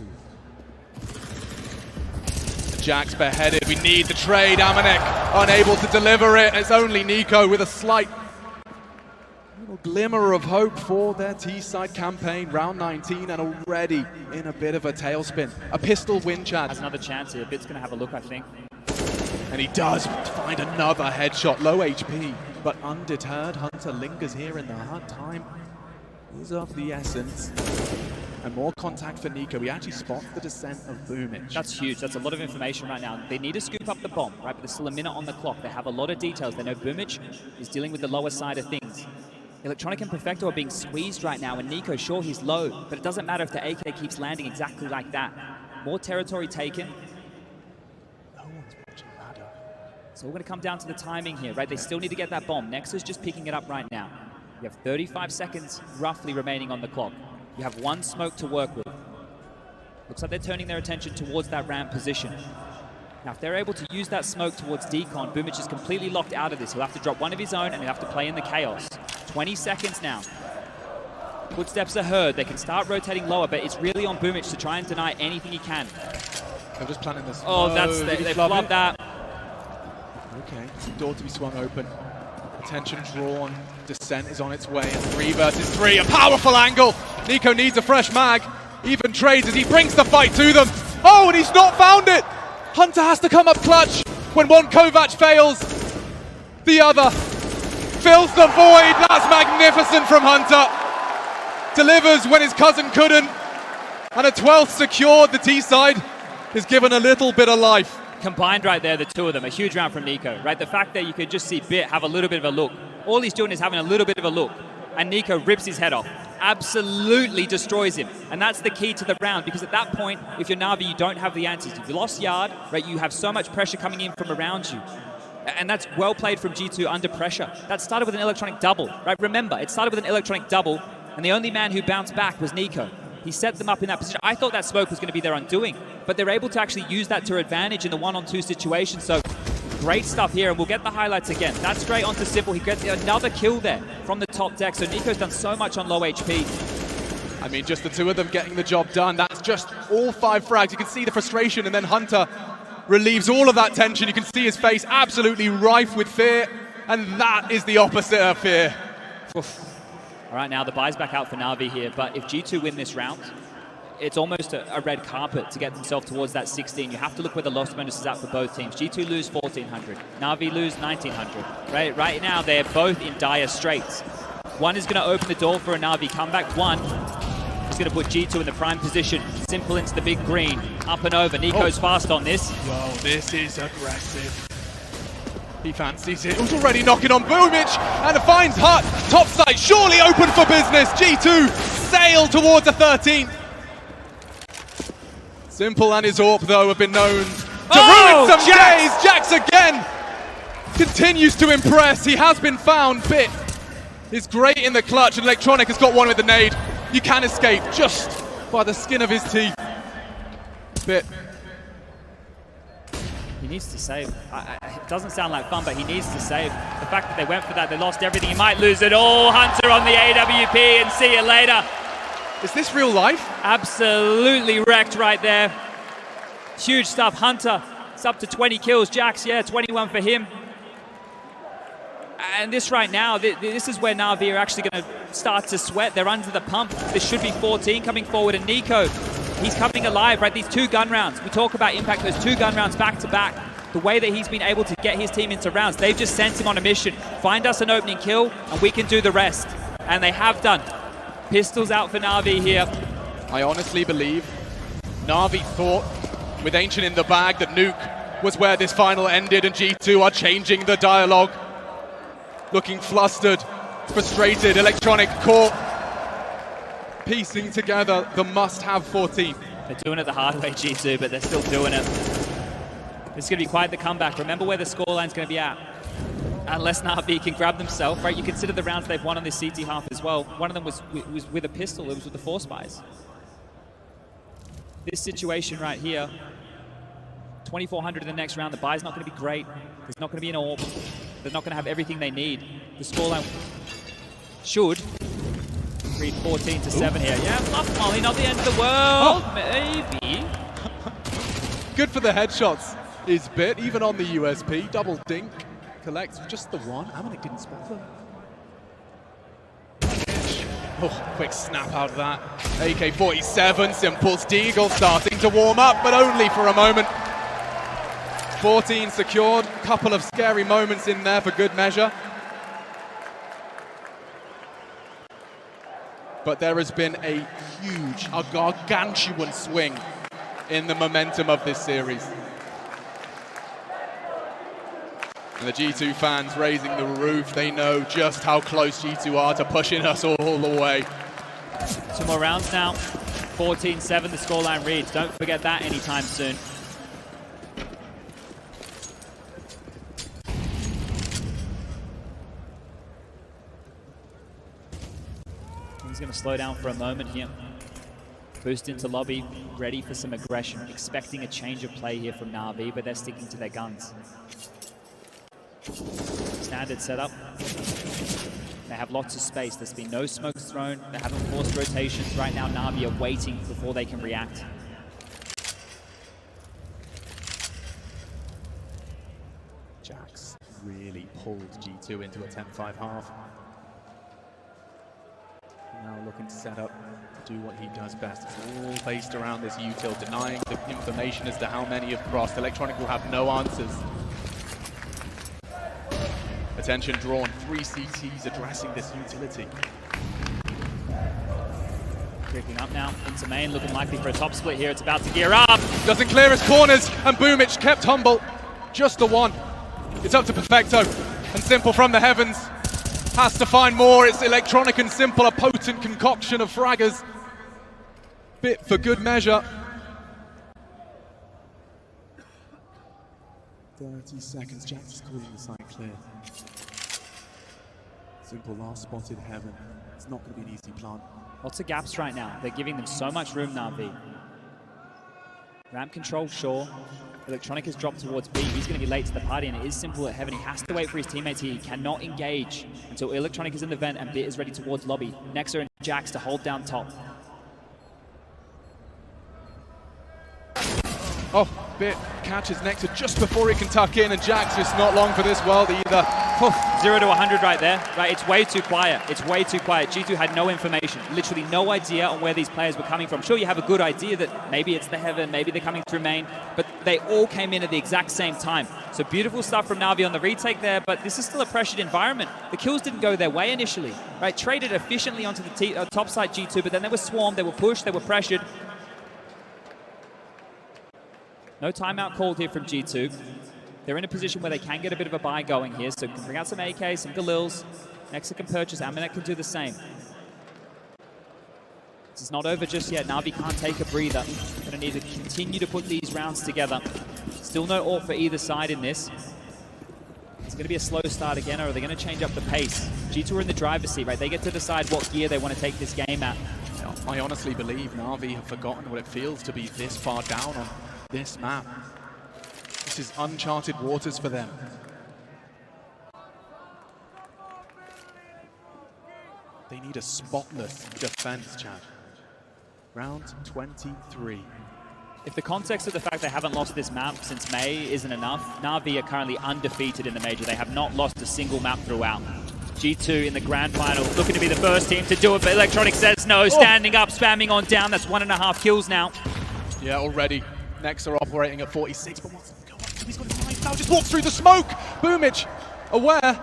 The Jack's beheaded. We need the trade. Amanek unable to deliver it. It's only Nico with a slight little glimmer of hope for their T-side campaign. Round 19 and already in a bit of a tailspin. A pistol win, Chad. Has another chance here. Bit's going to have a look, I think. And he does find another headshot. Low HP, but undeterred. Hunter lingers here in the hard time. Is of the essence. And more contact for Nico. We actually spot the descent of Boomich. That's huge. That's a lot of information right now. They need to scoop up the bomb, right? But there's still a minute on the clock. They have a lot of details. They know Boomich is dealing with the lower side of things. Electronic and Perfecto are being squeezed right now, and Nico, sure, he's low, but it doesn't matter if the AK keeps landing exactly like that. More territory taken. No one's watching ladder. So we're going to come down to the timing here, right? They still need to get that bomb. Nexus just picking it up right now. You have 35 seconds roughly remaining on the clock. You have one smoke to work with. Looks like they're turning their attention towards that ramp position. Now, if they're able to use that smoke towards Decon, Boomich is completely locked out of this. He'll have to drop one of his own, and he'll have to play in the chaos. 20 seconds now. Footsteps are heard. They can start rotating lower, but it's really on Boomich to try and deny anything he can. I'm just planning this. Oh, they flubbed that. Okay, door to be swung open. Attention drawn. Descent is on its way. And 3 versus 3. A powerful angle. Nico needs a fresh mag. Even trades as he brings the fight to them. Oh, and he's not found it. Hunter has to come up clutch. When one Kovac fails, the other fills the void. That's magnificent from Hunter. Delivers when his cousin couldn't. And a 12th secured. The T-side is given a little bit of life. Combined right there, the two of them. A huge round from Nico, right? The fact that you could just see Bit have a little bit of a look. All he's doing is having a little bit of a look. And Nico rips his head off. Absolutely destroys him. And that's the key to the round, because at that point, if you're Na'Vi, you don't have the answers. If you lost yard, right, you have so much pressure coming in from around you. And that's well played from G2 under pressure. That started with an electronic double, right? Remember, it started with an electronic double, and the only man who bounced back was Nico. He set them up in that position. I thought that smoke was going to be their undoing, but they're able to actually use that to their advantage in the 1-on-2 situation. So great stuff here, and we'll get the highlights again. That's straight onto Simple. He gets another kill there from the top deck. So Nico's done so much on low HP. I mean, just the two of them getting the job done. That's just all 5 frags. You can see the frustration, and then Hunter relieves all of that tension. You can see his face absolutely rife with fear, and that is the opposite of fear. Oof. All right, now the buy's back out for Na'Vi here, but if G2 win this round, it's almost a red carpet to get themselves towards that 16. You have to look where the loss bonus is at for both teams. G2 lose 1,400, Na'Vi lose 1,900. Right now, they're both in dire straits. One is going to open the door for a Na'Vi comeback. One is going to put G2 in the prime position. Simple into the big green, up and over. Nico's fast on this. Whoa, this is aggressive. He fancies it. He's already knocking on Boomich and finds Hut. Top side surely open for business. G2 sail towards the 13th. Simple and his AWP, though, have been known to ruin some days. Jax again continues to impress. He has been found. Bit is great in the clutch, and Electronic has got one with the nade. You can escape just by the skin of his teeth. Bit He needs to save. It doesn't sound like fun, but he needs to save. The fact that they went for that, they lost everything. He might lose it all. Hunter on the AWP, and see you later. Is this real life? Absolutely wrecked right there. Huge stuff. Hunter, it's up to 20 kills. Jax, yeah, 21 for him. And this right now, this is where Na'Vi are actually going to start to sweat. They're under the pump. This should be 14 coming forward, and Nico, he's coming alive, right? These 2 gun rounds. We talk about impact, those 2 gun rounds back to back. The way that he's been able to get his team into rounds, they've just sent him on a mission. Find us an opening kill, and we can do the rest. And they have done. Pistols out for Na'Vi here. I honestly believe Na'Vi thought, with Ancient in the bag, that Nuke was where this final ended, and G2 are changing the dialogue. Looking flustered, frustrated, Electronic caught, piecing together the must-have 14. They're doing it the hard way, G2, but they're still doing it. This is going to be quite the comeback. Remember where the scoreline's going to be at. Unless Na'Vi can grab themselves, right? You consider the rounds they've won on this CT half as well. One of them was with a pistol, it was with the 4 spies. This situation right here, 2,400 in the next round, the buy's not going to be great. There's not going to be an AWP. They're not going to have everything they need. The scoreline should read 14-7 here. Yeah, fluff Molly, not the end of the world, maybe. Good for the headshots is Bit, even on the USP. Double dink, collects just the one. Amanek didn't spot them. Oh, quick snap out of that. AK-47, Simple's Deagle starting to warm up, but only for a moment. 14 secured, couple of scary moments in there for good measure. But there has been a huge, a gargantuan swing in the momentum of this series. And the G2 fans raising the roof, they know just how close G2 are to pushing us all the way. 2 more rounds now, 14-7 the scoreline reads. Don't forget that anytime soon. He's going to slow down for a moment here. Boost into lobby, ready for some aggression, expecting a change of play here from Na'Vi, but they're sticking to their guns. Standard setup. They have lots of space. There's been no smokes thrown. They haven't forced rotations. Right now, Na'Vi are waiting before they can react. Jax really pulled G2 into a 10-5 half. Now looking to set up, do what he does best. It's all based around this util, denying the information as to how many have crossed. Electronic will have no answers. Attention drawn, 3 CTs addressing this utility. Creeping up now into main, looking likely for a top split here. It's about to gear up. Doesn't clear his corners, and Boomich kept humble. Just the one. It's up to Perfecto, and Simple from the heavens has to find more. It's Electronic and Simple, a potent concoction of fraggers. Bit for good measure. 30 seconds, Jax is calling the site clear. Simple last spotted heaven. It's not going to be an easy plant. Lots of gaps right now. They're giving them so much room, Na'Vi. Ramp control, sure. Electronic has dropped towards B. He's going to be late to the party, and it is Simple at heaven. He has to wait for his teammates here. He cannot engage until Electronic is in the vent and Bit is ready towards lobby. Nexa and Jax to hold down top. Oh, Bit catches Nexa just before he can tuck in, and Jax is not long for this world either. 0 to 100 right there. Right, it's way too quiet. It's way too quiet. G2 had no information, literally no idea on where these players were coming from. Sure, you have a good idea that maybe it's the heaven, maybe they're coming through main, but they all came in at the exact same time. So beautiful stuff from Na'Vi on the retake there, but this is still a pressured environment. The kills didn't go their way initially, right? Traded efficiently onto the top side G2, but then they were swarmed, they were pushed, they were pressured. No timeout called here from G2. They're in a position where they can get a bit of a buy going here, so can bring out some AK, some Galils. Nexa can purchase, Amanek can do the same. This is not over just yet. Na'Vi can't take a breather. Gonna need to continue to put these rounds together. Still no AWP for either side in this. It's gonna be a slow start again, or are they gonna change up the pace? G2 are in the driver's seat, right? They get to decide what gear they want to take this game at. I honestly believe Na'Vi have forgotten what it feels to be this far down on this map. This is uncharted waters for them. They need a spotless defense, Chad. Round 23. If the context of the fact they haven't lost this map since May isn't enough, Na'Vi are currently undefeated in the major. They have not lost a single map throughout. G2 in the grand final, looking to be the first team to do it, but Electronic says no, standing up, spamming on down. That's 1.5 kills now. Yeah, already. Next are operating at 46, but wants to go up. He's got his knife now, just walks through the smoke. Boomage, aware.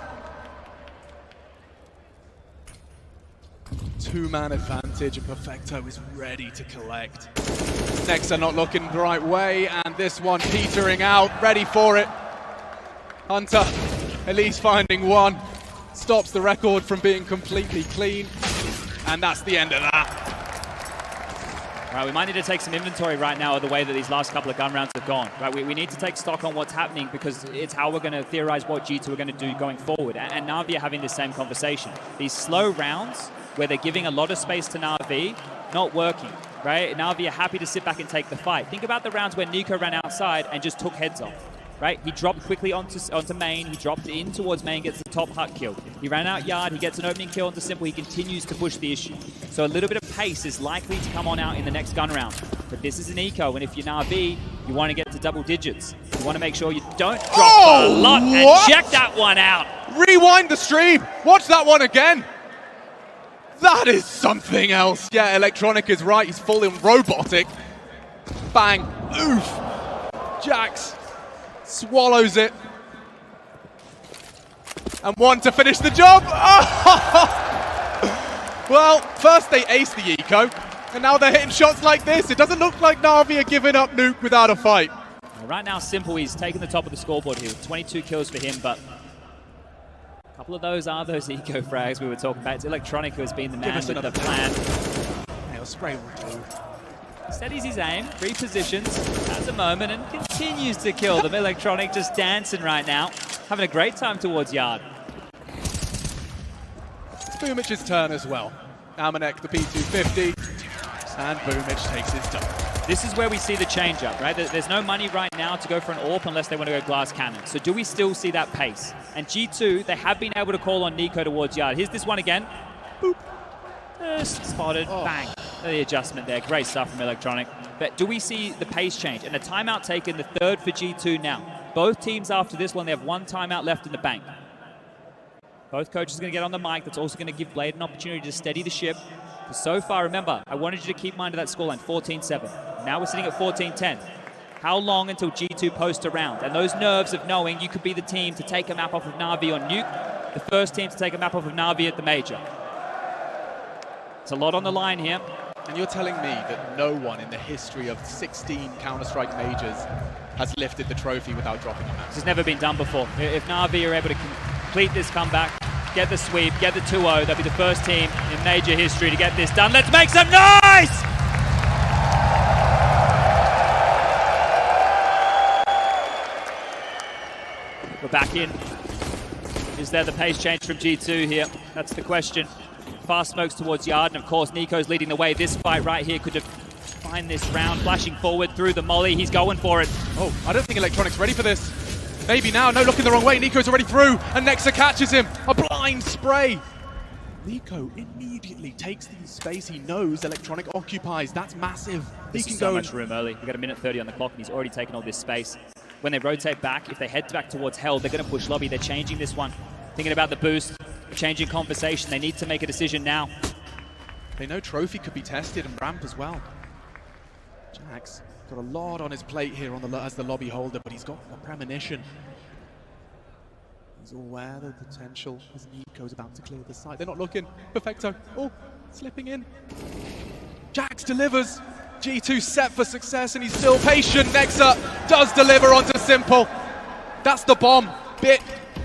Two-man advantage, and Perfecto is ready to collect. Next are not looking the right way, and this one petering out, ready for it. Hunter, at least finding one, stops the record from being completely clean, and that's the end of that. Right, we might need to take some inventory right now of the way that these last couple of gun rounds have gone. Right, we need to take stock on what's happening because it's how we're going to theorize what G2 are going to do going forward. And Na'Vi are having the same conversation. These slow rounds where they're giving a lot of space to Na'Vi, not working. Right, Na'Vi are happy to sit back and take the fight. Think about the rounds where Nico ran outside and just took heads off. Right, he dropped quickly onto main, he dropped in towards main, gets the top hut kill. He ran out yard, he gets an opening kill onto simple, he continues to push the issue. So a little bit of pace is likely to come on out in the next gun round. But this is an eco, and if you're Na'Vi, you want to get to double digits. You want to make sure you don't drop a lot and check that one out. Rewind the stream, watch that one again. That is something else. Yeah, Electronic is right, he's full in robotic. Bang, oof. Jax swallows it. And one to finish the job. Oh! Well, first they aced the eco, and now they're hitting shots like this. It doesn't look like Na'Vi are giving up Nuke without a fight. Right now, Simple, he's taking the top of the scoreboard here with 22 kills for him, but a couple of those are those eco frags we were talking about. It's Electronic who has been the man with the plan. Nail spray will do. Steadies his aim, repositions at the moment, and continues to kill them. Electronic just dancing right now, having a great time towards yard. It's Boomage's turn as well. Amanek, the P250, and Boomage takes his dub. This is where we see the change-up, right? There's no money right now to go for an AWP unless they want to go glass cannon. So do we still see that pace? And G2, they have been able to call on Nico towards yard. Here's this one again. Boop. Just spotted, bang. The adjustment there, great stuff from Electronic. But do we see the pace change? And a timeout taken, the third for G2 now. Both teams after this one, they have one timeout left in the bank. Both coaches are going to get on the mic. That's also going to give Blade an opportunity to steady the ship. So far, remember, I wanted you to keep mind of that scoreline, 14-7. Now we're sitting at 14-10. How long until G2 post a round? And those nerves of knowing you could be the team to take a map off of Na'Vi on Nuke, the first team to take a map off of Na'Vi at the major. It's a lot on the line here. And you're telling me that no one in the history of 16 Counter-Strike majors has lifted the trophy without dropping a match? This has never been done before. If Na'Vi are able to complete this comeback, get the sweep, get the 2-0, they'll be the first team in major history to get this done. Let's make some noise! We're back in. Is there the pace change from G2 here? That's the question. Fast smokes towards yard, and of course Nico's leading the way. This fight right here could define this round. Flashing forward through the molly, he's going for it. Oh, I don't think Electronic's ready for this. Maybe now, no, looking the wrong way. Nico's already through, and Nexa catches him. A blind spray. Nico immediately takes the space he knows Electronic occupies. That's massive. He can so much room early. We've got a minute 30 on the clock, and he's already taken all this space. When they rotate back, if they head back towards Hell, they're going to push lobby. They're changing this one. Thinking about the boost, changing conversation. They need to make a decision now. They know Trophy could be tested and ramp as well. Jax got a lot on his plate here on as the lobby holder, but he's got a premonition. He's aware of the potential as Nico's about to clear the site. They're not looking. Perfecto. Oh, slipping in. Jax delivers. G2 set for success, and he's still patient. Nexa does deliver onto Simple. That's the bomb. Bit.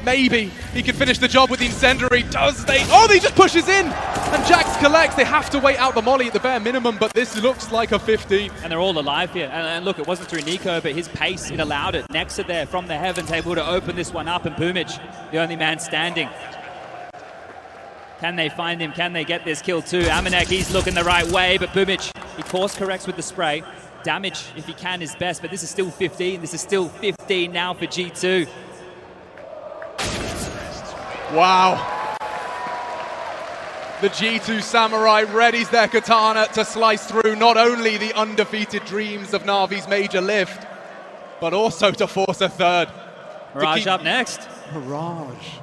Maybe he can finish the job with the incendiary. Does they? Oh, he just pushes in, and Jax collects. They have to wait out the molly at the bare minimum, but this looks like a 15. And they're all alive here. And look, it wasn't through Nico, but his pace, it allowed it. Nexa there from the heavens, able to open this one up, and Boomage, the only man standing. Can they find him? Can they get this kill too? Amanek, he's looking the right way, but Boomage, he course corrects with the spray. damage if he can is best, but this is still 15. This is still 15 now for G2. Wow. The G2 Samurai readies their katana to slice through not only the undefeated dreams of Na'Vi's major lift, but also to force a third. Mirage up next. Mirage.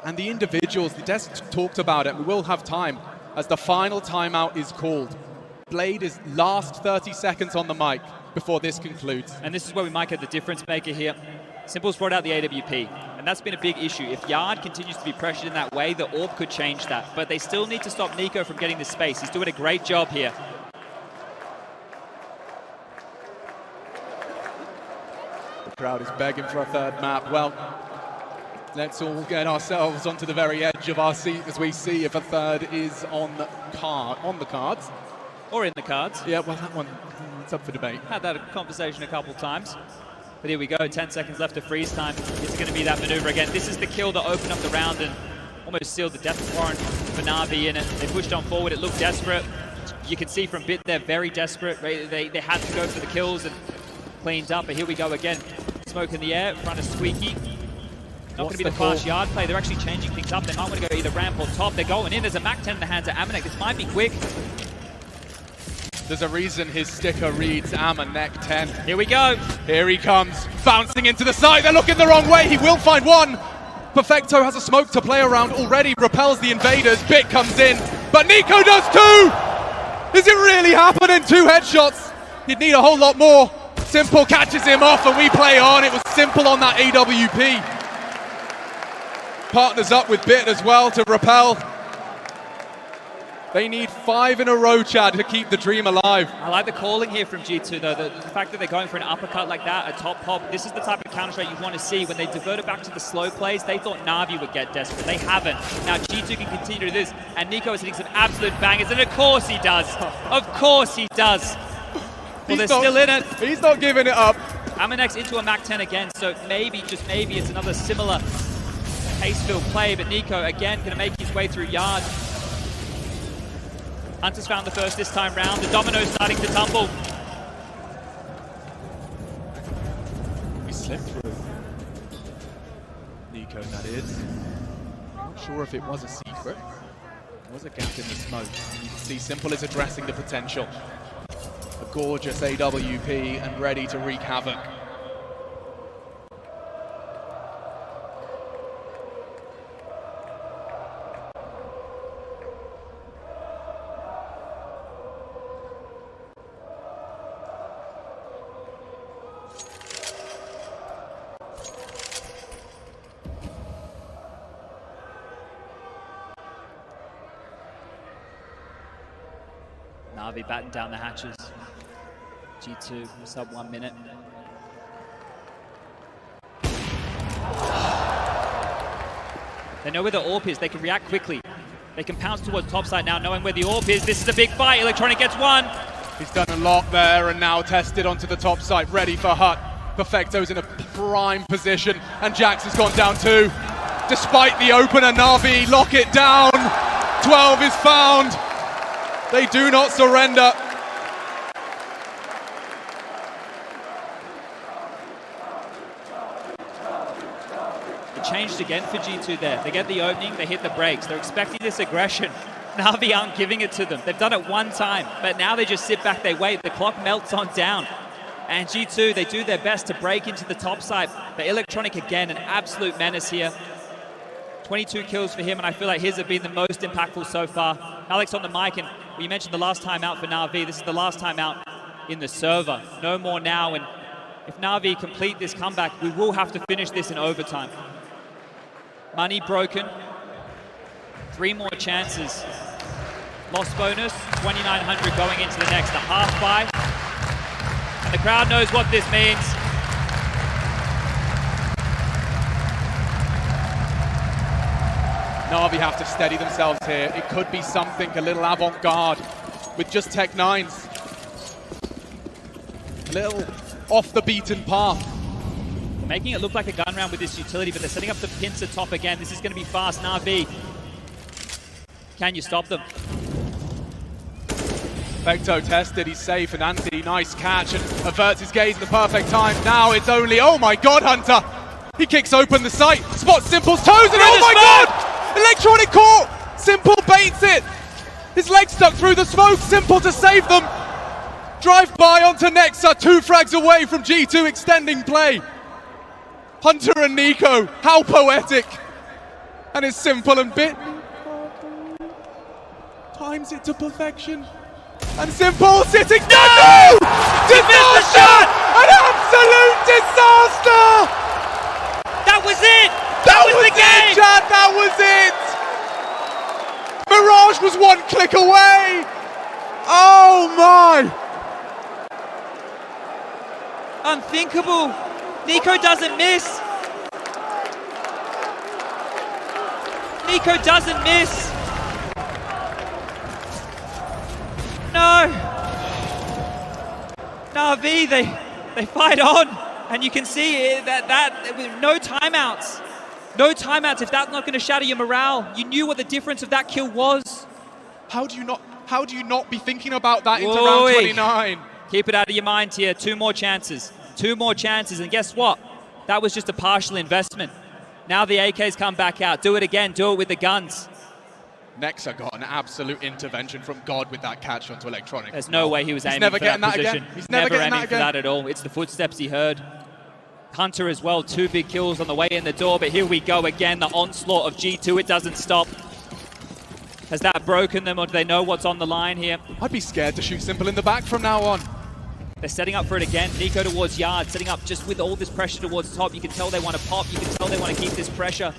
And the individuals, the desk talked about it, we will have time as the final timeout is called. Blade is last 30 seconds on the mic before this concludes. And this is where we might get the difference maker here. Simple's brought out the AWP, and that's been a big issue. If Yard continues to be pressured in that way, the AWP could change that. But they still need to stop Nico from getting the space. He's doing a great job here. The crowd is begging for a third map. Well, let's all get ourselves onto the very edge of our seat as we see if a third is on the cards. Or in the cards. Yeah, well, that one, it's up for debate. Had that conversation a couple times. But here we go, 10 seconds left of freeze time. It's going to be that maneuver again. This is the kill that opened up the round and almost sealed the death warrant for Na'Vi in it. They pushed on forward, it looked desperate. You can see from Bit they're very desperate. They had to go for the kills and cleaned up, but here we go again. Smoke in the air in front of Squeaky. Not going to be the fast Yard play. They're actually changing things up. They might want to go either ramp or top. They're going in. There's a Mac 10 in the hands of Amanek. This might be quick. There's a reason his sticker reads Amanek 10. Here we go. Here he comes, bouncing into the side. They're looking the wrong way. He will find one. Perfecto has a smoke to play around already, repels the invaders. Bit comes in, but Nico does too! Is it really happening? 2 headshots. You'd need a whole lot more. Simple catches him off and we play on. It was Simple on that AWP. Partners up with Bit as well to repel. They need 5 in a row, Chad, to keep the dream alive. I like the calling here from G2, though. The fact that they're going for an uppercut like that, a top pop, this is the type of counter-strike you want to see. When they diverted back to the slow plays, they thought Na'Vi would get desperate. They haven't. Now G2 can continue to do this, and Nico is hitting some absolute bangers, and of course he does. Of course he does. Well, they're still in it. He's not giving it up. Amanek's into a Mac 10 again, so maybe, just maybe, it's another similar pace-filled play, but Nico, again, going to make his way through Yard. Hunter's found the first this time round. The domino's starting to tumble. He slipped through. Nico, that is. Not sure if it was a secret. There was a gap in the smoke. You can see Simple is addressing the potential. A gorgeous AWP and ready to wreak havoc. Na'Vi batten down the hatches. G2 sub 1 minute. They know where the AWP is. They can react quickly. They can pounce towards topside now, knowing where the AWP is. This is a big fight. Electronic gets one. He's done a lot there and now tested onto the top side, ready for Hut. Perfecto's in a prime position, and Jax has gone down too. Despite the opener, Na'Vi lock it down. 12 is found. They do not surrender. It changed again for G2 there. They get the opening, they hit the brakes. They're expecting this aggression. Na'Vi aren't giving it to them. They've done it one time, but now they just sit back, they wait. The clock melts on down. And G2, they do their best to break into the top side. But Electronic, again, an absolute menace here. 22 kills for him, and I feel like his have been the most impactful so far. Alex on the mic, and you mentioned the last time out for Na'Vi. This is the last time out in the server. No more now, and if Na'Vi complete this comeback, we will have to finish this in overtime. Money broken. 3 more chances. Loss bonus, 2,900 going into the next. A half buy. And the crowd knows what this means. Na'Vi have to steady themselves here. It could be something a little avant-garde with just Tech 9s. A little off the beaten path. Making it look like a gun round with this utility, but they're setting up the pincer top again. This is going to be fast. Na'Vi, can you stop them? Perfecto tested, he's safe, and Andy, nice catch, and averts his gaze in the perfect time. Now it's only, oh my god, Hunter! He kicks open the sight, spots Simple's toes, and oh my god! Electronic caught! Simple baits it! His leg stuck through the smoke, Simple to save them! Drive by onto Nexa, 2 frags away from G2 extending play. Hunter and Nico, how poetic! And it's Simple and Bit. Times it to perfection. And Simple sitting. No! Disaster! An absolute disaster! That was it! That was the game! it, Chad! That was it! Mirage was 1 click away! Oh my! Unthinkable. Nico doesn't miss. Nico doesn't miss. No. Na'Vi, they fight on, and you can see that no timeouts. No timeouts. If that's not going to shatter your morale, you knew what the difference of that kill was. How do you not be thinking about that into round 29? Keep it out of your mind here. 2 more chances. 2 more chances, and guess what? That was just a partial investment. Now the AKs come back out. Do it again. Do it with the guns. Nexa got an absolute intervention from God with that catch onto Electronic. There's no way he was aiming never for getting that that position. again. He's never never aiming for that at all. It's the footsteps he heard. Hunter as well, 2 big kills on the way in the door, but here we go again. The onslaught of G2, it doesn't stop. Has that broken them, or do they know what's on the line here? I'd be scared to shoot Simple in the back from now on. They're setting up for it again. Nico towards Yard, setting up just with all this pressure towards top. You can tell they want to pop. You can tell they want to keep this pressure.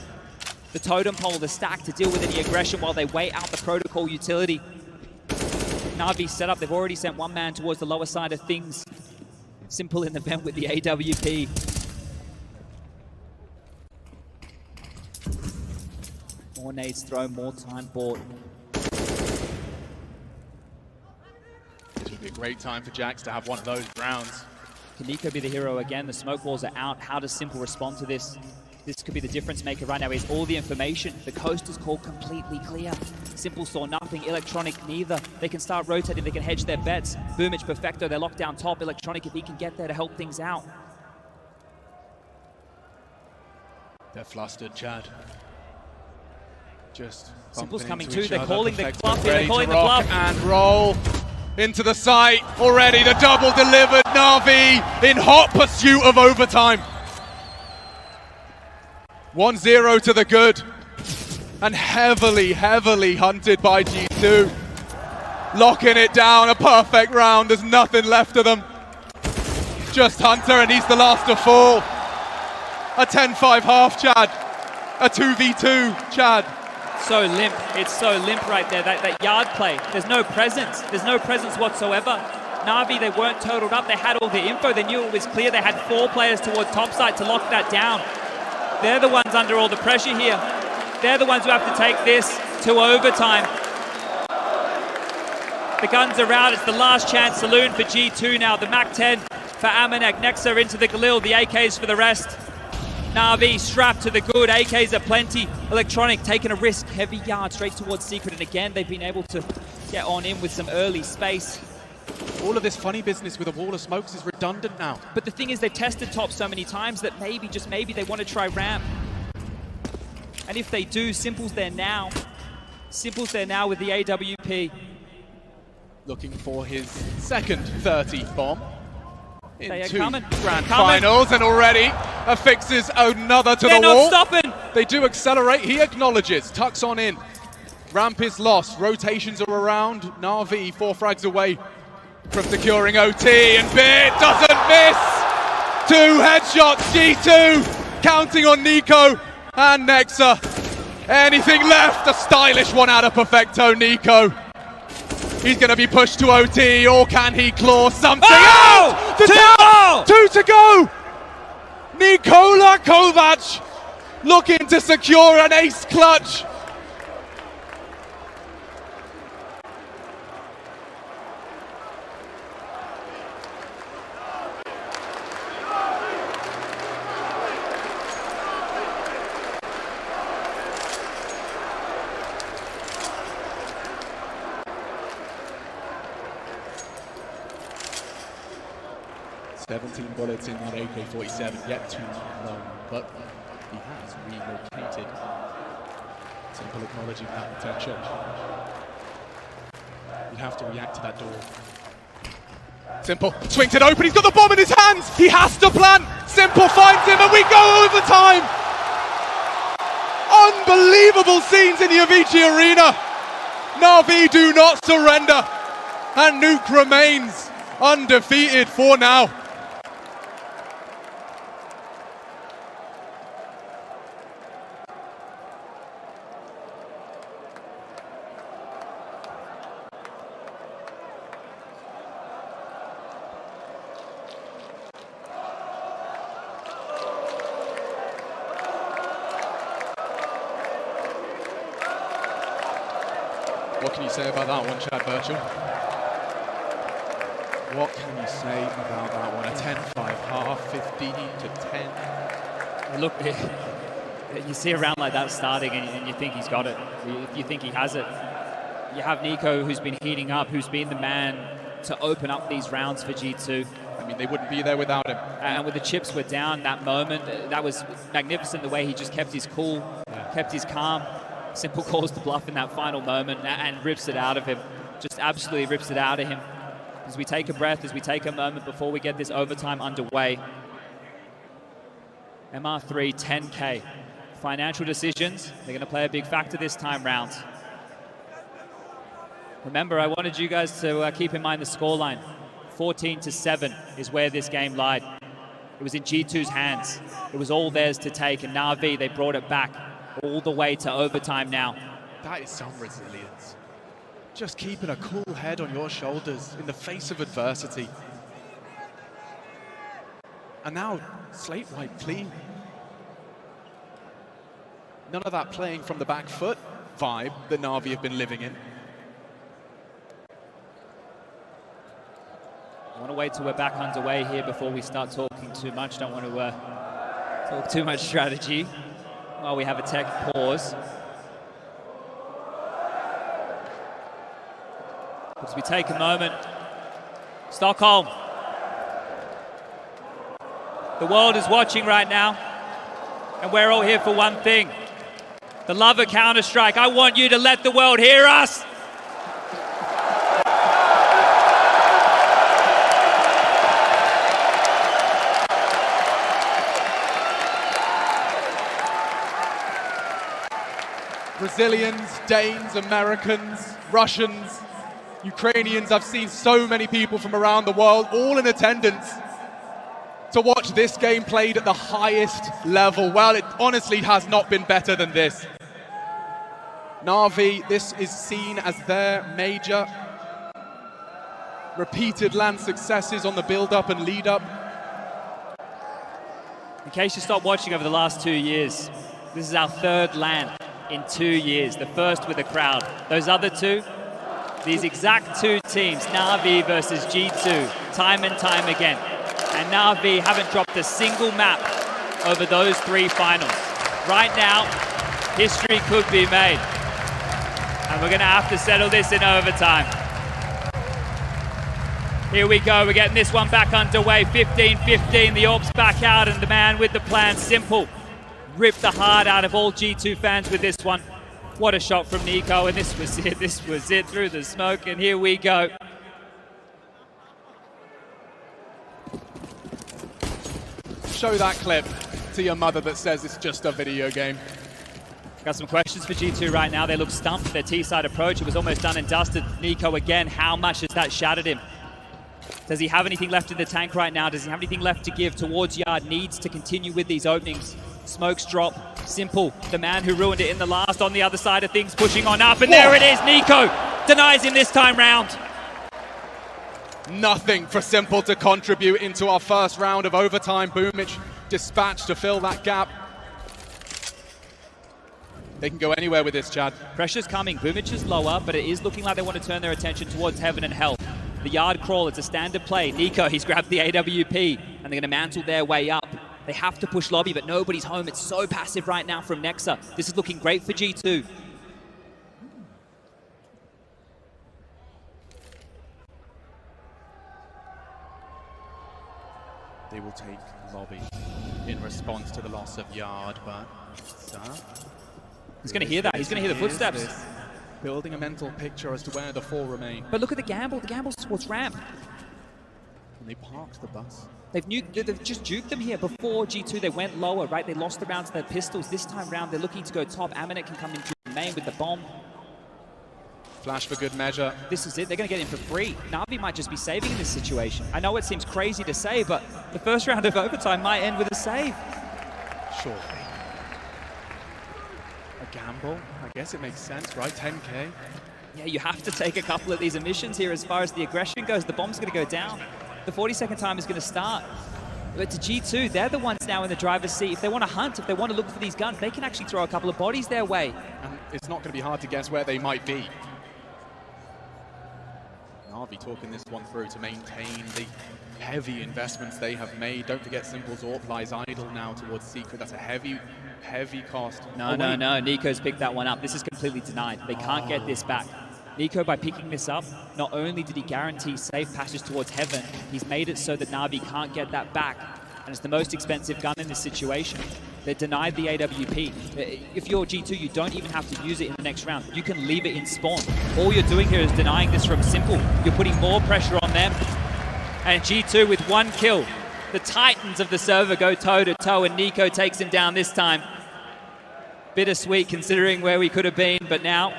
The totem pole, the stack to deal with any aggression while they wait out the protocol utility. Na'Vi set up. They've already sent 1 man towards the lower side of things. Simple in the vent with the AWP. More nades thrown, more time bought. This would be a great time for Jax to have one of those rounds. Can Nico be the hero again? The smoke walls are out. How does Simple respond to this? This could be the difference maker right now. He has all the information. The coast is called completely clear. Simple saw nothing. Electronic neither. They can start rotating. They can hedge their bets. Boomage, Perfecto, they're locked down top. Electronic, if he can get there to help things out. They're flustered, Chad. Just Simple's coming too. They're calling the bluff here. Ready They're calling to the rock bluff. and roll into the site. Already the double delivered. Na'Vi in hot pursuit of overtime. 1-0 to the good. And heavily, heavily hunted by G2. Locking it down, a perfect round. There's nothing left of them. Just Hunter, and he's the last to fall. A 10-5 half, Chad. A 2v2, Chad. So limp. It's so limp right there. That Yard play. There's no presence. There's no presence whatsoever. Na'Vi, they weren't totaled up. They had all the info. They knew it was clear. They had 4 players towards topside to lock that down. They're the ones under all the pressure here. They're the ones who have to take this to overtime. The guns are out. It's the last chance saloon for G2 now. The MAC-10 for Amanek. Nexa into the Galil. The AKs for the rest. Na'Vi strapped to the good. AKs are plenty. Electronic taking a risk. Heavy Yard straight towards Secret. And again, they've been able to get on in with some early space. All of this funny business with a wall of smokes is redundant now. But the thing is, they've tested top so many times that maybe, just maybe, they want to try ramp. And if they do, Simple's there now. Simple's there now with the AWP. Looking for his second 30 bomb. They are Into coming. grand finals, and already affixes another to They're the wall. not stopping. They do accelerate. He acknowledges. Tucks on in. Ramp is lost. Rotations are around. Na'Vi 4 frags away from securing OT, and Bit doesn't miss. 2 headshots. G2 counting on Nico and Nexa. Anything left? A stylish one out of Perfecto. Nico. He's going to be pushed to OT, or can he claw something out? The 2 to go. Nikola Kovac looking to secure an ace clutch. 17 bullets in that AK-47, yet too long, but he has relocated. Simple acknowledging that potential. You have to react to that door. Simple swings it open, he's got the bomb in his hands! He has to plant! Simple finds him and we go overtime! Unbelievable scenes in the Vincere arena! Na'Vi do not surrender! And Nuke remains undefeated for now. What can you say about that one, Chad Birchall? What can you say about that one? A 10-5 half, 15 to 10. Look, you see a round like that starting and you think he's got it. You think he has it. You have Nico, who's been heating up, who's been the man to open up these rounds for G2. I mean, they wouldn't be there without him. And with the chips were down that moment, that was magnificent, the way he just kept his cool, kept his calm. Simple calls the bluff in that final moment and rips it out of him. Just absolutely rips it out of him. As we take a breath, as we take a moment before we get this overtime underway. MR3, 10K. Financial decisions, they're going to play a big factor this time round. Remember, I wanted you guys to keep in mind the scoreline. 14-7 is where this game lied. It was in G2's hands. It was all theirs to take, and Na'Vi, they brought it back all the way to overtime now. That is some resilience. Just keeping a cool head on your shoulders in the face of adversity. And now, slate wiped clean. None of that playing from the back foot vibe that Na'Vi have been living in. I want to wait till we're back underway here before we start talking too much. Don't want to talk too much strategy while we have a tech pause. As we take a moment, Stockholm. The world is watching right now, and we're all here for one thing. The love of Counter-Strike. I want you to let the world hear us. Brazilians, Danes, Americans, Russians, Ukrainians. I've seen so many people from around the world, all in attendance, to watch this game played at the highest level. Well, it honestly has not been better than this. Na'Vi, this is seen as their major. Repeated LAN successes on the build-up and lead-up. In case you stopped watching over the last 2 years, this is our third LAN in 2 years, the first with a crowd. Those other two, these exact two teams, Na'Vi versus G2, time and time again. And Na'Vi haven't dropped a single map over those three finals. Right now, history could be made. And we're gonna have to settle this in overtime. Here we go, we're getting this one back underway. 15-15, the Orbs back out, and the man with the plan, Simple, ripped the heart out of all G2 fans with this one. What a shot from Nico, and this was it through the smoke, and here we go. Show that clip to your mother that says it's just a video game. Got some questions for G2 right now. They look stumped for their T-side approach. It was almost done and dusted. Nico again, how much has that shattered him? Does he have anything left in the tank right now? Does he have anything left to give towards Yard? Needs to continue with these openings. Smokes drop. Simple, the man who ruined it in the last, on the other side of things, pushing on up. And there it is. Nico denies him this time round. Nothing for Simple to contribute into our first round of overtime. Boomich dispatched to fill that gap. They can go anywhere with this, Chad. Pressure's coming. Boomich is lower, but it is looking like they want to turn their attention towards Heaven and Hell. The yard crawl, it's a standard play. Nico, he's grabbed the AWP, and they're going to mantle their way up. They have to push lobby, but nobody's home. It's so passive right now from Nexa. This is looking great for G2. They will take lobby in response to the loss of Yard, but he's going to hear that. He's going to hear the footsteps. Building a mental picture as to where the four remain. But look at the gamble. The gamble's towards ramp. And they parked the bus. They've just duped them here. Before G2, they went lower, right? They lost the round to their pistols. This time round, they're looking to go top. Amanek can come in through the main with the bomb. Flash for good measure. This is it. They're going to get in for free. Na'Vi might just be saving in this situation. I know it seems crazy to say, but the first round of overtime might end with a save. Sure. A gamble? I guess it makes sense, right? 10K. Yeah, you have to take a couple of these emissions here as far as the aggression goes. The bomb's going to go down. The 40-second time is going to start. But to G2, they're the ones now in the driver's seat. If they want to hunt, if they want to look for these guns, they can actually throw a couple of bodies their way. And it's not going to be hard to guess where they might be. Na'Vi talking this one through to maintain the heavy investments they have made. Don't forget Simple's AWP lies idle now towards Secret. That's a heavy cost. No. Nico's picked that one up. This is completely denied. They can't get this back. Nico, by picking this up, not only did he guarantee safe passage towards heaven, he's made it so that Na'Vi can't get that back. And it's the most expensive gun in this situation. They're denied the AWP. If you're G2, you don't even have to use it in the next round. You can leave it in spawn. All you're doing here is denying this from Simple. You're putting more pressure on them. And G2 with one kill. The titans of the server go toe-to-toe, and Nico takes him down this time. Bittersweet considering where we could have been, but now,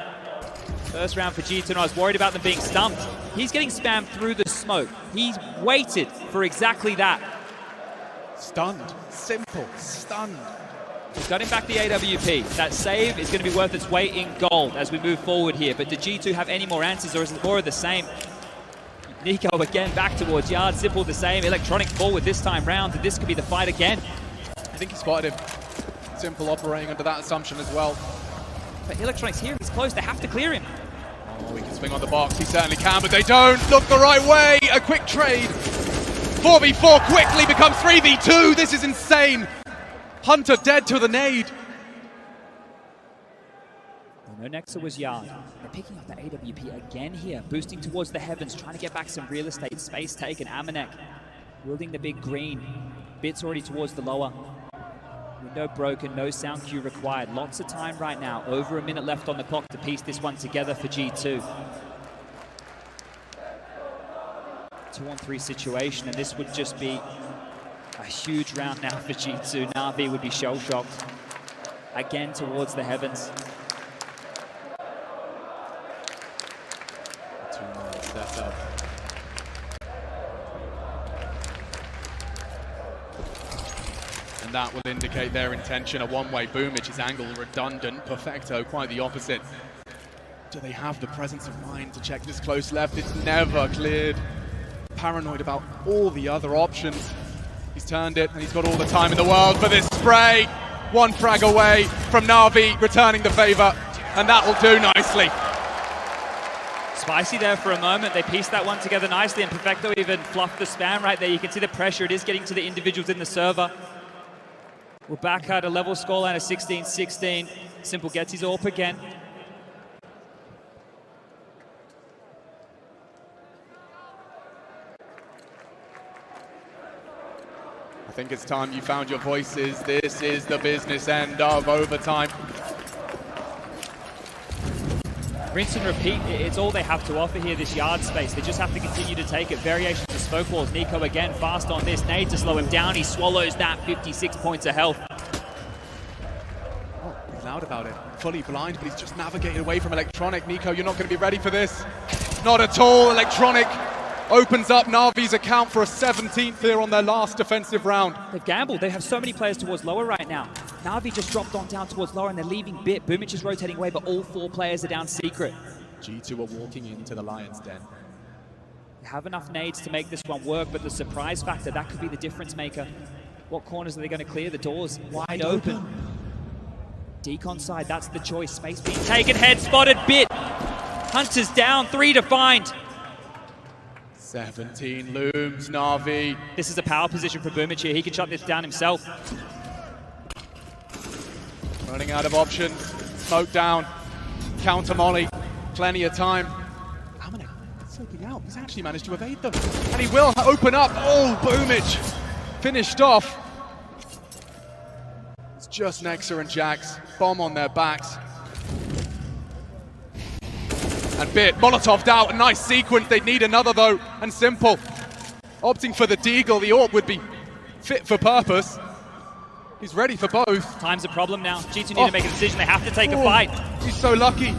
first round for G2, and I was worried about them being stumped. He's getting spammed through the smoke. He's waited for exactly that. Stunned. Simple. Stunned. He's got him back the AWP. That save is going to be worth its weight in gold as we move forward here. But did G2 have any more answers, or is it more of the same? Nico again back towards Yard. Simple the same. Electronic forward this time round. This could be the fight again. I think he spotted him. Simple operating under that assumption as well. But Electronic's here. He's close. They have to clear him. Oh, he can swing on the box. He certainly can, but they don't look the right way. A quick trade. 4v4 quickly becomes 3v2. This is insane. Hunter dead to the nade. No Nexa was Yard. They're picking up the AWP again here, boosting towards the heavens, trying to get back some real estate. Space taken. Amanek wielding the big green. Bits already towards the lower. Window broken, no sound cue required. Lots of time right now. Over a minute left on the clock to piece this one together for G2. 2-on-3 situation, and this would just be a huge round now for G2. Na'Vi would be shell-shocked. Again towards the heavens. 2-man setup. And that will indicate their intention. A one-way boomage is angle redundant. Perfecto, quite the opposite. Do they have the presence of mind to check this close left? It's never cleared. Paranoid about all the other options. He's turned it, and he's got all the time in the world for this spray. One frag away from Na'Vi returning the favor, and that will do nicely. Spicy there for a moment. They pieced that one together nicely, and Perfecto even fluffed the spam right there. You can see the pressure. It is getting to the individuals in the server. We're back at a level scoreline of 16-16. Simple gets his AWP again. I think it's time you found your voices. This is the business end of overtime. Rinse and repeat, it's all they have to offer here, this yard space. They just have to continue to take it. Variations of smoke walls. Nico again fast on this. Nade to slow him down. He swallows that. 56 points of health. Oh, he's loud about it. Fully blind, but he's just navigated away from Electronic. Nico, you're not going to be ready for this. Not at all. Electronic opens up Na'Vi's account for a 17th here on their last defensive round. They've gambled. They have so many players towards lower right now. Na'Vi just dropped on down towards lower, and they're leaving Bit. Boomich is rotating away, but all four players are down Secret. G2 are walking into the Lion's Den. They have enough nades to make this one work, but the surprise factor, that could be the difference maker. What corners are they going to clear? The doors wide open. Decon side, that's the choice. Space being taken, head spotted, Bit. Hunter's down, 3 to find. 17 looms, Na'Vi. This is a power position for Boomich here. He can shut this down himself. Running out of options. Smoke down. Counter molly. Plenty of time. Amanek soaking out. He's actually managed to evade them. And he will open up. Oh, Boomich. finished off. It's just Nexa and Jax. Bomb on their backs. And Bit, Molotov'd out, a nice sequence. They'd need another though, and Simple opting for the Deagle. The AWP would be fit for purpose. He's ready for both. Time's a problem now. G2 need to make a decision. They have to take a fight. He's so lucky.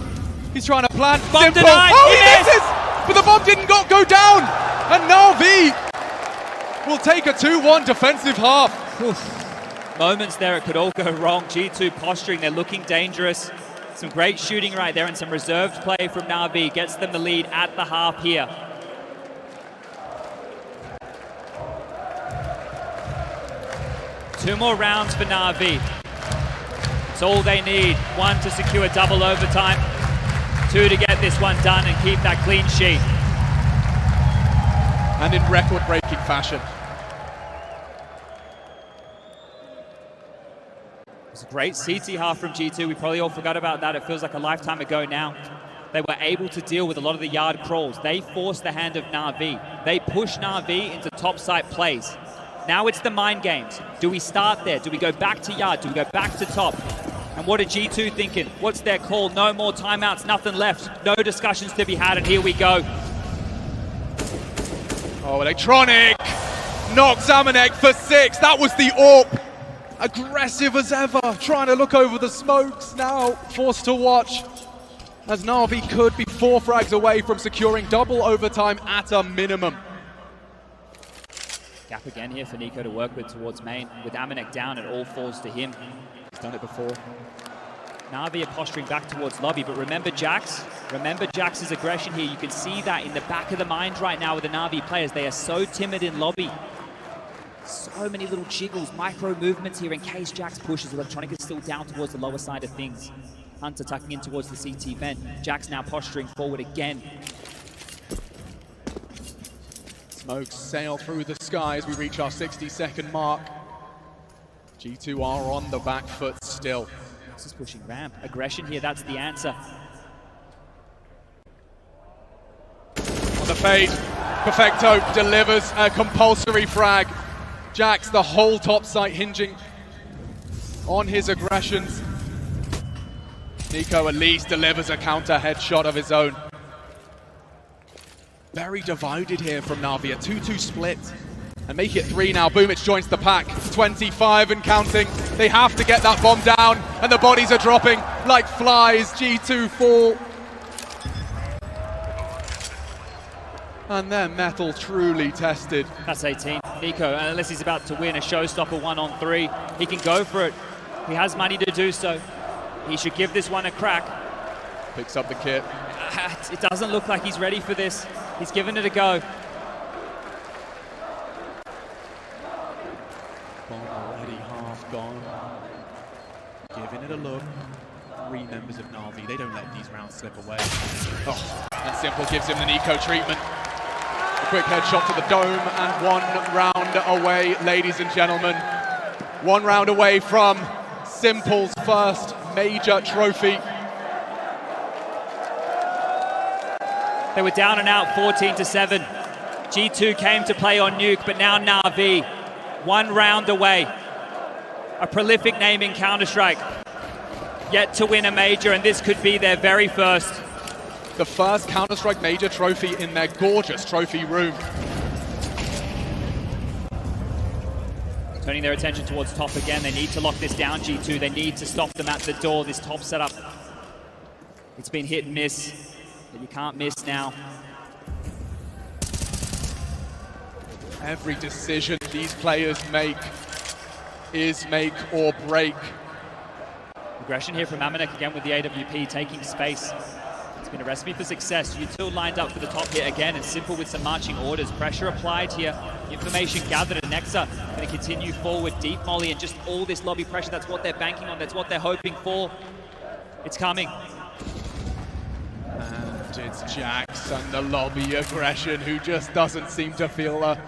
He's trying to plant. Bomb Simple. denied. Oh, he misses! But the bomb didn't go down. And Na'Vi will take a 2-1 defensive half. Oof. Moments there, it could all go wrong. G2 posturing, they're looking dangerous. Some great shooting right there and some reserved play from Na'Vi gets them the lead at the half here. Two more rounds for Na'Vi. It's all they need. One to secure double overtime. Two to get this one done and keep that clean sheet. And in record-breaking fashion. It's a great CT half from G2. We probably all forgot about that. It feels like a lifetime ago now. They were able to deal with a lot of the yard crawls. They forced the hand of Na'Vi. They pushed Na'Vi into top site plays. Now it's the mind games. Do we start there? Do we go back to yard? Do we go back to top? And what are G2 thinking? What's their call? No more timeouts, nothing left. No discussions to be had, and here we go. Oh, Electronic knocks Amanek for 6. That was the AWP. Aggressive as ever, trying to look over the smokes. Now forced to watch as Na'Vi could be 4 frags away from securing double overtime at a minimum. Gap again here for Nico to work with towards main. With Amanek down, it all falls to him. He's done it before. Na'Vi are posturing back towards lobby, but remember Jax? Remember Jax's aggression here. You can see that in the back of the mind right now with the Na'Vi players. They are so timid in lobby. So many little jiggles, micro movements here in case Jax pushes. Electronic is still down towards the lower side of things. Hunter tucking in towards the CT vent. Jax now posturing forward again. Smokes sail through the sky as we reach our 60-second mark. G2 are on the back foot still. This is pushing ramp. Aggression here, that's the answer. On the fade, Perfecto delivers a compulsory frag. Jax, the whole top site hinging on his aggressions. Nico at least delivers a counter headshot of his own. Very divided here from Na'Vi, a 2-2 split. And make it 3 now. Boomich joins the pack. 25 and counting. They have to get that bomb down, and the bodies are dropping like flies. G2 fall. And their metal truly tested. That's 18. Nico, unless he's about to win a showstopper 1-on-3, he can go for it. He has money to do so. He should give this one a crack. Picks up the kit. It doesn't look like he's ready for this. He's given it a go. Bomb already half gone. Giving it a look. 3 members of Na'Vi, they don't let these rounds slip away. Oh, and Simple gives him the Nico treatment. A quick headshot to the dome, and 1 round away, ladies and gentlemen. 1 round away from Simple's first major trophy. They were down and out 14-7. G2 came to play on Nuke, but now Na'Vi, 1 round away. A prolific name in Counter-Strike. Yet to win a major, and this could be their very first. The first Counter-Strike major trophy in their gorgeous trophy room. Turning their attention towards top again. They need to lock this down, G2. They need to stop them at the door. This top setup, it's been hit and miss. But you can't miss now. Every decision these players make is make or break. Aggression here from Amanek again with the AWP, taking space. It's been a recipe for success. U2 lined up for the top hit again, and Simple with some marching orders. Pressure applied here. Information gathered, and Nexa going to continue forward. Deep molly and just all this lobby pressure. That's what they're banking on. That's what they're hoping for. It's coming. And it's Jax and the lobby aggression who just doesn't seem to feel an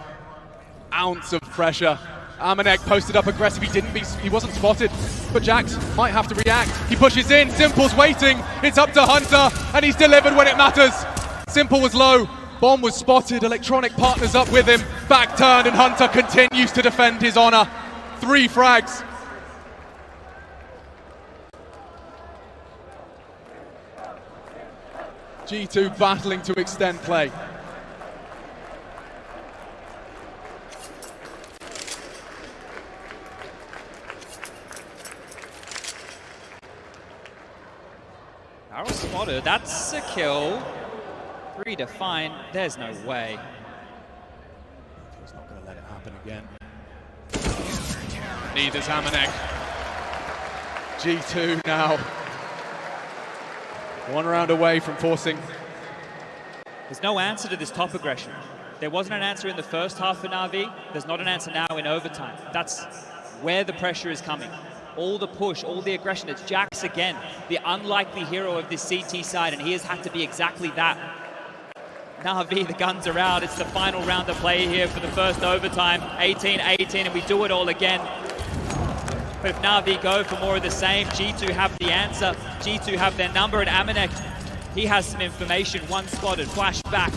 ounce of pressure. Amanek posted up aggressive, he wasn't spotted, but Jax might have to react. He pushes in, Simple's waiting, it's up to Hunter, and he's delivered when it matters. Simple was low, Bomb was spotted, Electronic partners up with him, back turned, and Hunter continues to defend his honor. 3 frags. G2 battling to extend play. Arrow spotted, that's a kill. 3 to find, there's no way. He's not going to let it happen again. Neither's Amanek. G2 now. 1 round away from forcing. There's no answer to this top aggression. There wasn't an answer in the first half for Na'Vi. There's not an answer now in overtime. That's where the pressure is coming. All the push, all the aggression. It's Jax again, the unlikely hero of this CT side, and he has had to be exactly that. Na'Vi, the guns are out. It's the final round of play here for the first overtime. 18-18, and we do it all again. But if Na'Vi go for more of the same, G2 have the answer. G2 have their number, and Amanek, he has some information. 1 spotted, flash back.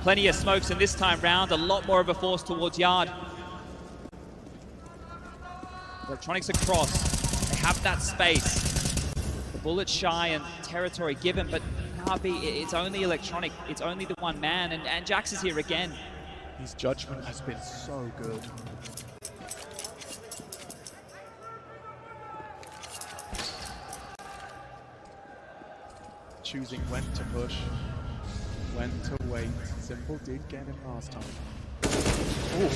Plenty of smokes, and this time round, a lot more of a force towards Yard. Electronics across, they have that space. The bullet shy and territory given, but Na'Vi, it's only Electronic, it's only the 1 man, and Jax is here again. His judgment has been so good. Choosing when to push, when to wait. Simple did get him last time. Ooh,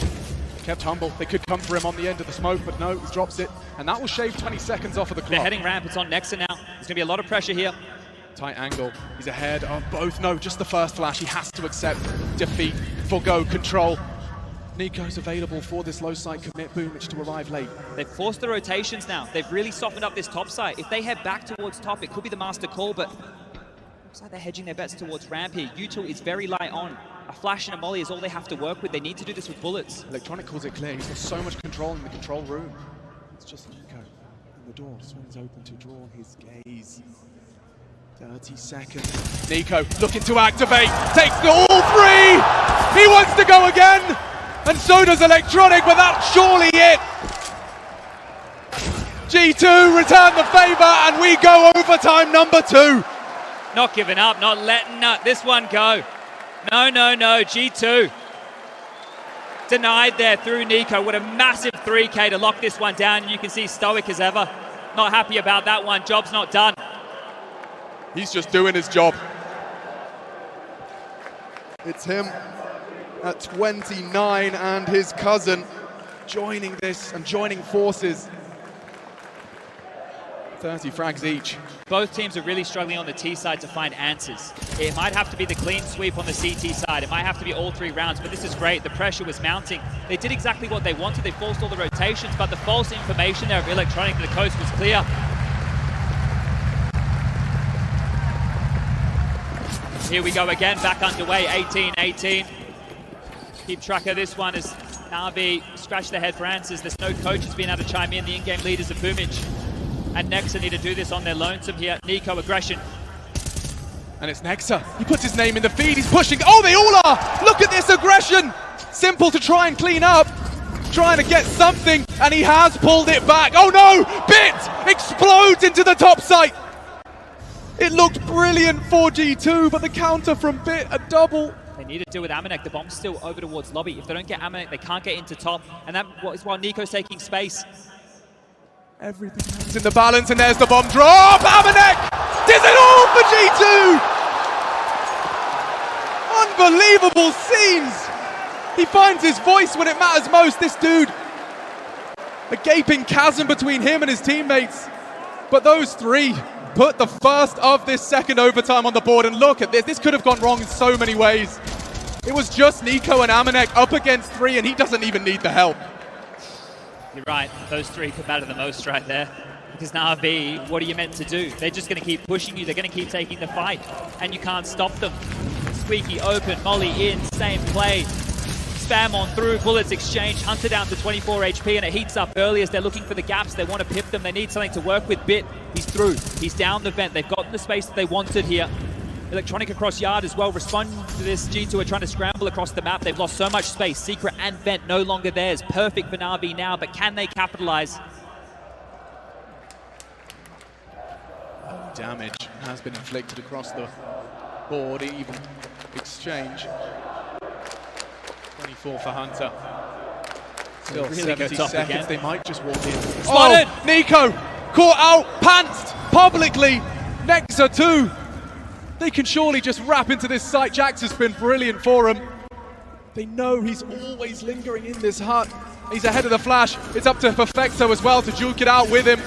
kept humble. They could come for him on the end of the smoke, but no, he drops it. And that will shave 20 seconds off of the clock. They're heading ramp, it's on Nexa now. There's going to be a lot of pressure here. Tight angle, he's ahead of both. No, just the first flash. He has to accept defeat, forgo control. Nico's available for this low side commit, Boomich to arrive late. They've forced the rotations now. They've really softened up this top side. If they head back towards top, it could be the master call, but looks like they're hedging their bets towards ramp here. U2 is very light on. A flash and a molly is all they have to work with. They need to do this with bullets. Electronic calls it clear. He's got so much control in the control room. It's just Nico. And the door swings open to draw his gaze. 30 seconds. Nico looking to activate. Takes all 3! He wants to go again! And so does Electronic, but that's surely it! G2 return the favor, and we go overtime number 2. Not giving up, not letting this one go. No, G2. Denied there through Nico. What a massive 3K to lock this one down. You can see stoic as ever. Not happy about that one. Job's not done. He's just doing his job. It's him at 29 and his cousin joining this and joining forces. 30 frags each. Both teams are really struggling on the T side to find answers. It might have to be the clean sweep on the CT side. It might have to be all 3 rounds, but this is great. The pressure was mounting. They did exactly what they wanted. They forced all the rotations, but the false information there of Electronic to the coast was clear. Here we go again, back underway, 18-18. Keep track of this one as Na'Vi scratch their head for answers. There's no coaches being able to chime in. The in-game leaders are Boomich and Nexa need to do this on their lonesome here. Nico aggression. And it's Nexa. He puts his name in the feed. He's pushing. Oh, they all are! Look at this aggression! Simple to try and clean up. Trying to get something, and he has pulled it back. Oh no! Bit explodes into the top site. It looked brilliant for G2, but the counter from Bit, a double. They need to deal with Amanek. The bomb's still over towards lobby. If they don't get Amanek, they can't get into top. And that is while Nico's taking space. Everything's in the balance, and there's the bomb drop. Amanek does it all for G2. Unbelievable scenes. He finds his voice when it matters most. This dude, a gaping chasm between him and his teammates. But those 3 put the first of this second overtime on the board, and look at this. This could have gone wrong in so many ways. It was just Nico and Amanek up against 3, and he doesn't even need the help. You're right, those 3 could matter the most right there. Because Na'Vi, what are you meant to do? They're just going to keep pushing you. They're going to keep taking the fight, and you can't stop them. Squeaky open, molly in, same play. Spam on through, bullets exchange, Hunter down to 24 HP, and it heats up early as they're looking for the gaps. They want to pip them. They need something to work with. Bit, he's through. He's down the vent. They've gotten the space that they wanted here. Electronic across yard as well, responding to this. G2 are trying to scramble across the map. They've lost so much space. Secret and Vent no longer theirs. Perfect for Na'Vi now, but can they capitalize? Damage has been inflicted across the board, even exchange. 24 for Hunter. Still really 70 seconds. again. They might just walk in. Spotted! Oh, Nico caught out, pantsed publicly. Nexa too. They can surely just wrap into this site. Jax has been brilliant for him. They know he's always lingering in this hut. He's ahead of the flash. It's up to Perfecto as well to juke it out with him.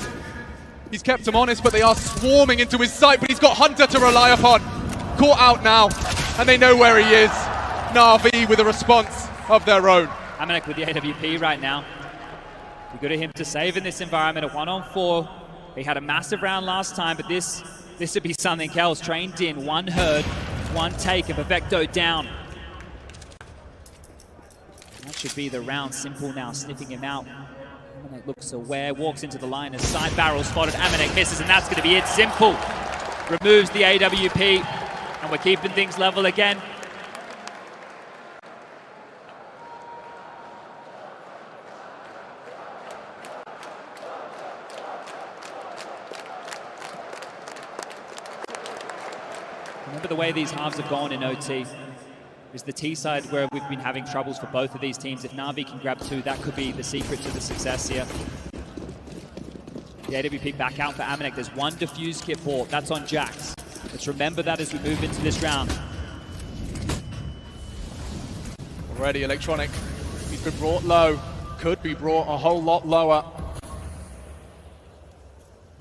He's kept him honest, but they are swarming into his sight, but he's got Hunter to rely upon. Caught out now, and they know where he is. Na'Vi with a response of their own. Amanek with the AWP right now. We're good at him to save in this environment at 1-on-4. He had a massive round last time, but this would be something else. Trained in, one heard, one take, and Perfecto down. That should be the round. Simple now, sniffing him out. Amanek looks aware, walks into the line, as side barrel spotted. Amanek misses, and that's going to be it. Simple removes the AWP, and we're keeping things level again. Remember the way these halves have gone in OT. Is the T side where we've been having troubles for both of these teams. If Na'Vi can grab 2, that could be the secret to the success here. The AWP back out for Amanek. There's one defuse kit bought. That's on Jax. Let's remember that as we move into this round. Already Electronic. He's been brought low. Could be brought a whole lot lower.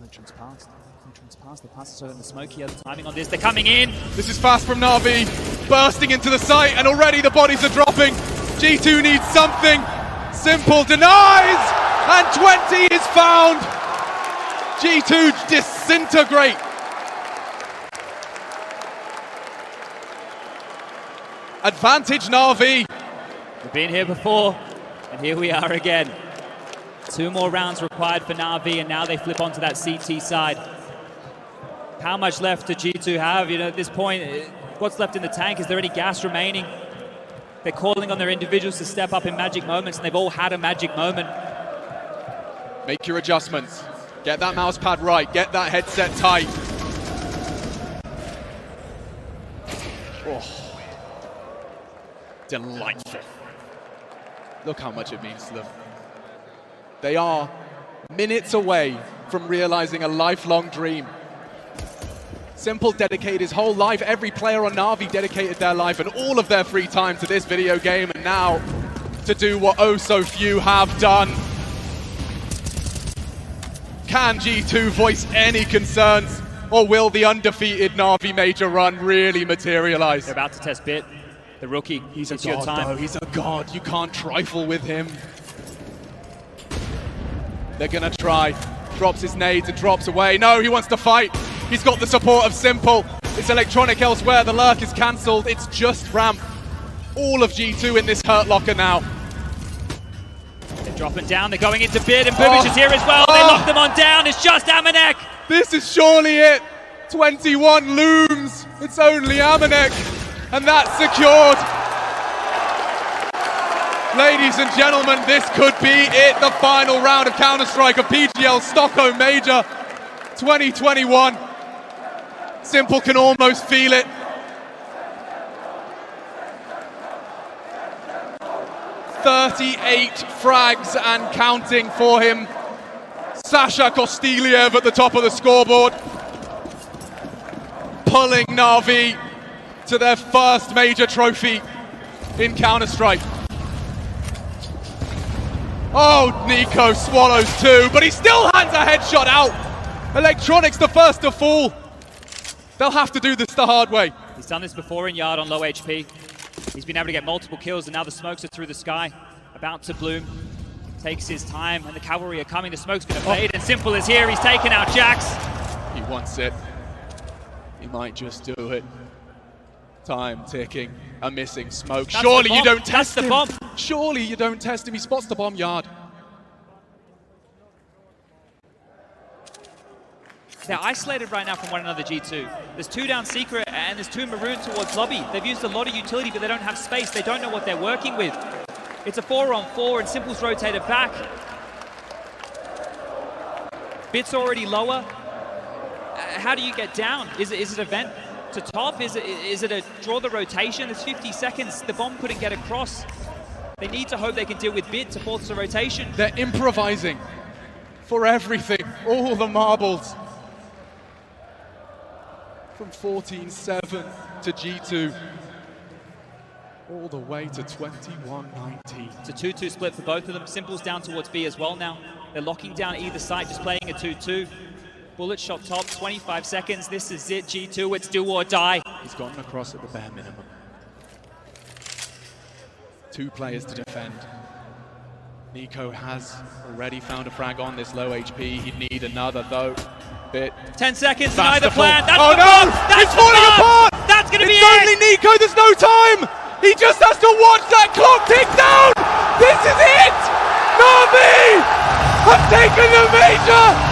Entrance past. Entrance past. The pass is so in the smoke here. The timing on this. They're coming in. This is fast from Na'Vi. Bursting into the site, and already the bodies are dropping. G2 needs something. Simple denies, and 20 is found. G2 disintegrate. Advantage Na'Vi. We've been here before, and here we are again. 2 more rounds required for Na'Vi, and now they flip onto that CT side. How much left do G2 have? You know, at this point, what's left in the tank? Is there any gas remaining? They're calling on their individuals to step up in magic moments, and they've all had a magic moment. Make your adjustments. Get that mouse pad right. Get that headset tight. Oh. Delightful. Look how much it means to them. They are minutes away from realizing a lifelong dream. Simple dedicated his whole life. Every player on Na'Vi dedicated their life and all of their free time to this video game, and now to do what oh so few have done. Can G2 voice any concerns, or will the undefeated Na'Vi major run really materialize? They're about to test Bit, the rookie. He's a god, though. He's a god. You can't trifle with him. They're gonna try. Drops his nades and drops away. No, he wants to fight. He's got the support of Simple. It's Electronic elsewhere. The lurk is cancelled. It's just Ramp. All of G2 in this hurt locker now. They're dropping down. They're going into Bid, and Bubic is here as well. They lock them on down. It's just Amanek. This is surely it. 21 looms. It's only Amanek. And that's secured. Ladies and gentlemen, this could be it. The final round of Counter-Strike of PGL Stockholm Major 2021. Simple can almost feel it. 38 frags and counting for him. Sasha Kostiliev at the top of the scoreboard, pulling Na'Vi to their first major trophy in Counter-Strike. Oh, Nico swallows 2, but he still hands a headshot out. Electronic's the first to fall. They'll have to do this the hard way. He's done this before in Yard on low HP. He's been able to get multiple kills, and now the smokes are through the sky. About to bloom. Takes his time, and the cavalry are coming. The smoke's going to fade, and Simple is here. He's taken out Jax. He wants it. He might just do it. Time ticking. A missing smoke. That's Surely you don't test the him. bomb. Surely you don't test him. He spots the bomb Yard. They're isolated right now from one another, G2. There's 2 down Secret, and there's 2 Maroon towards Lobby. They've used a lot of utility, but they don't have space. They don't know what they're working with. It's a 4-on-4, and Simple's rotated back. Bit's already lower. How do you get down? Is it a vent to top? Is it a draw the rotation? There's 50 seconds. The bomb couldn't get across. They need to hope they can deal with Bit to force the rotation. They're improvising for everything. All the marbles. From 14-7 to G2. All the way to 21-19. It's a 2-2 split for both of them. Simple's down towards B as well now. They're locking down either side, just playing a 2-2. Bullet shot top, 25 seconds. This is it, G2. It's do or die. He's gotten across at the bare minimum. 2 players to defend. Nico has already found a frag on this low HP. He'd need another though. Bit. 10 seconds, That's neither the fall. plan. That's Oh the no! bomb. That's It's the falling bomb. apart! That's gonna be It's only it! Nico, there's no time! He just has to watch that clock tick down! This is it! Na'Vi have taken the major!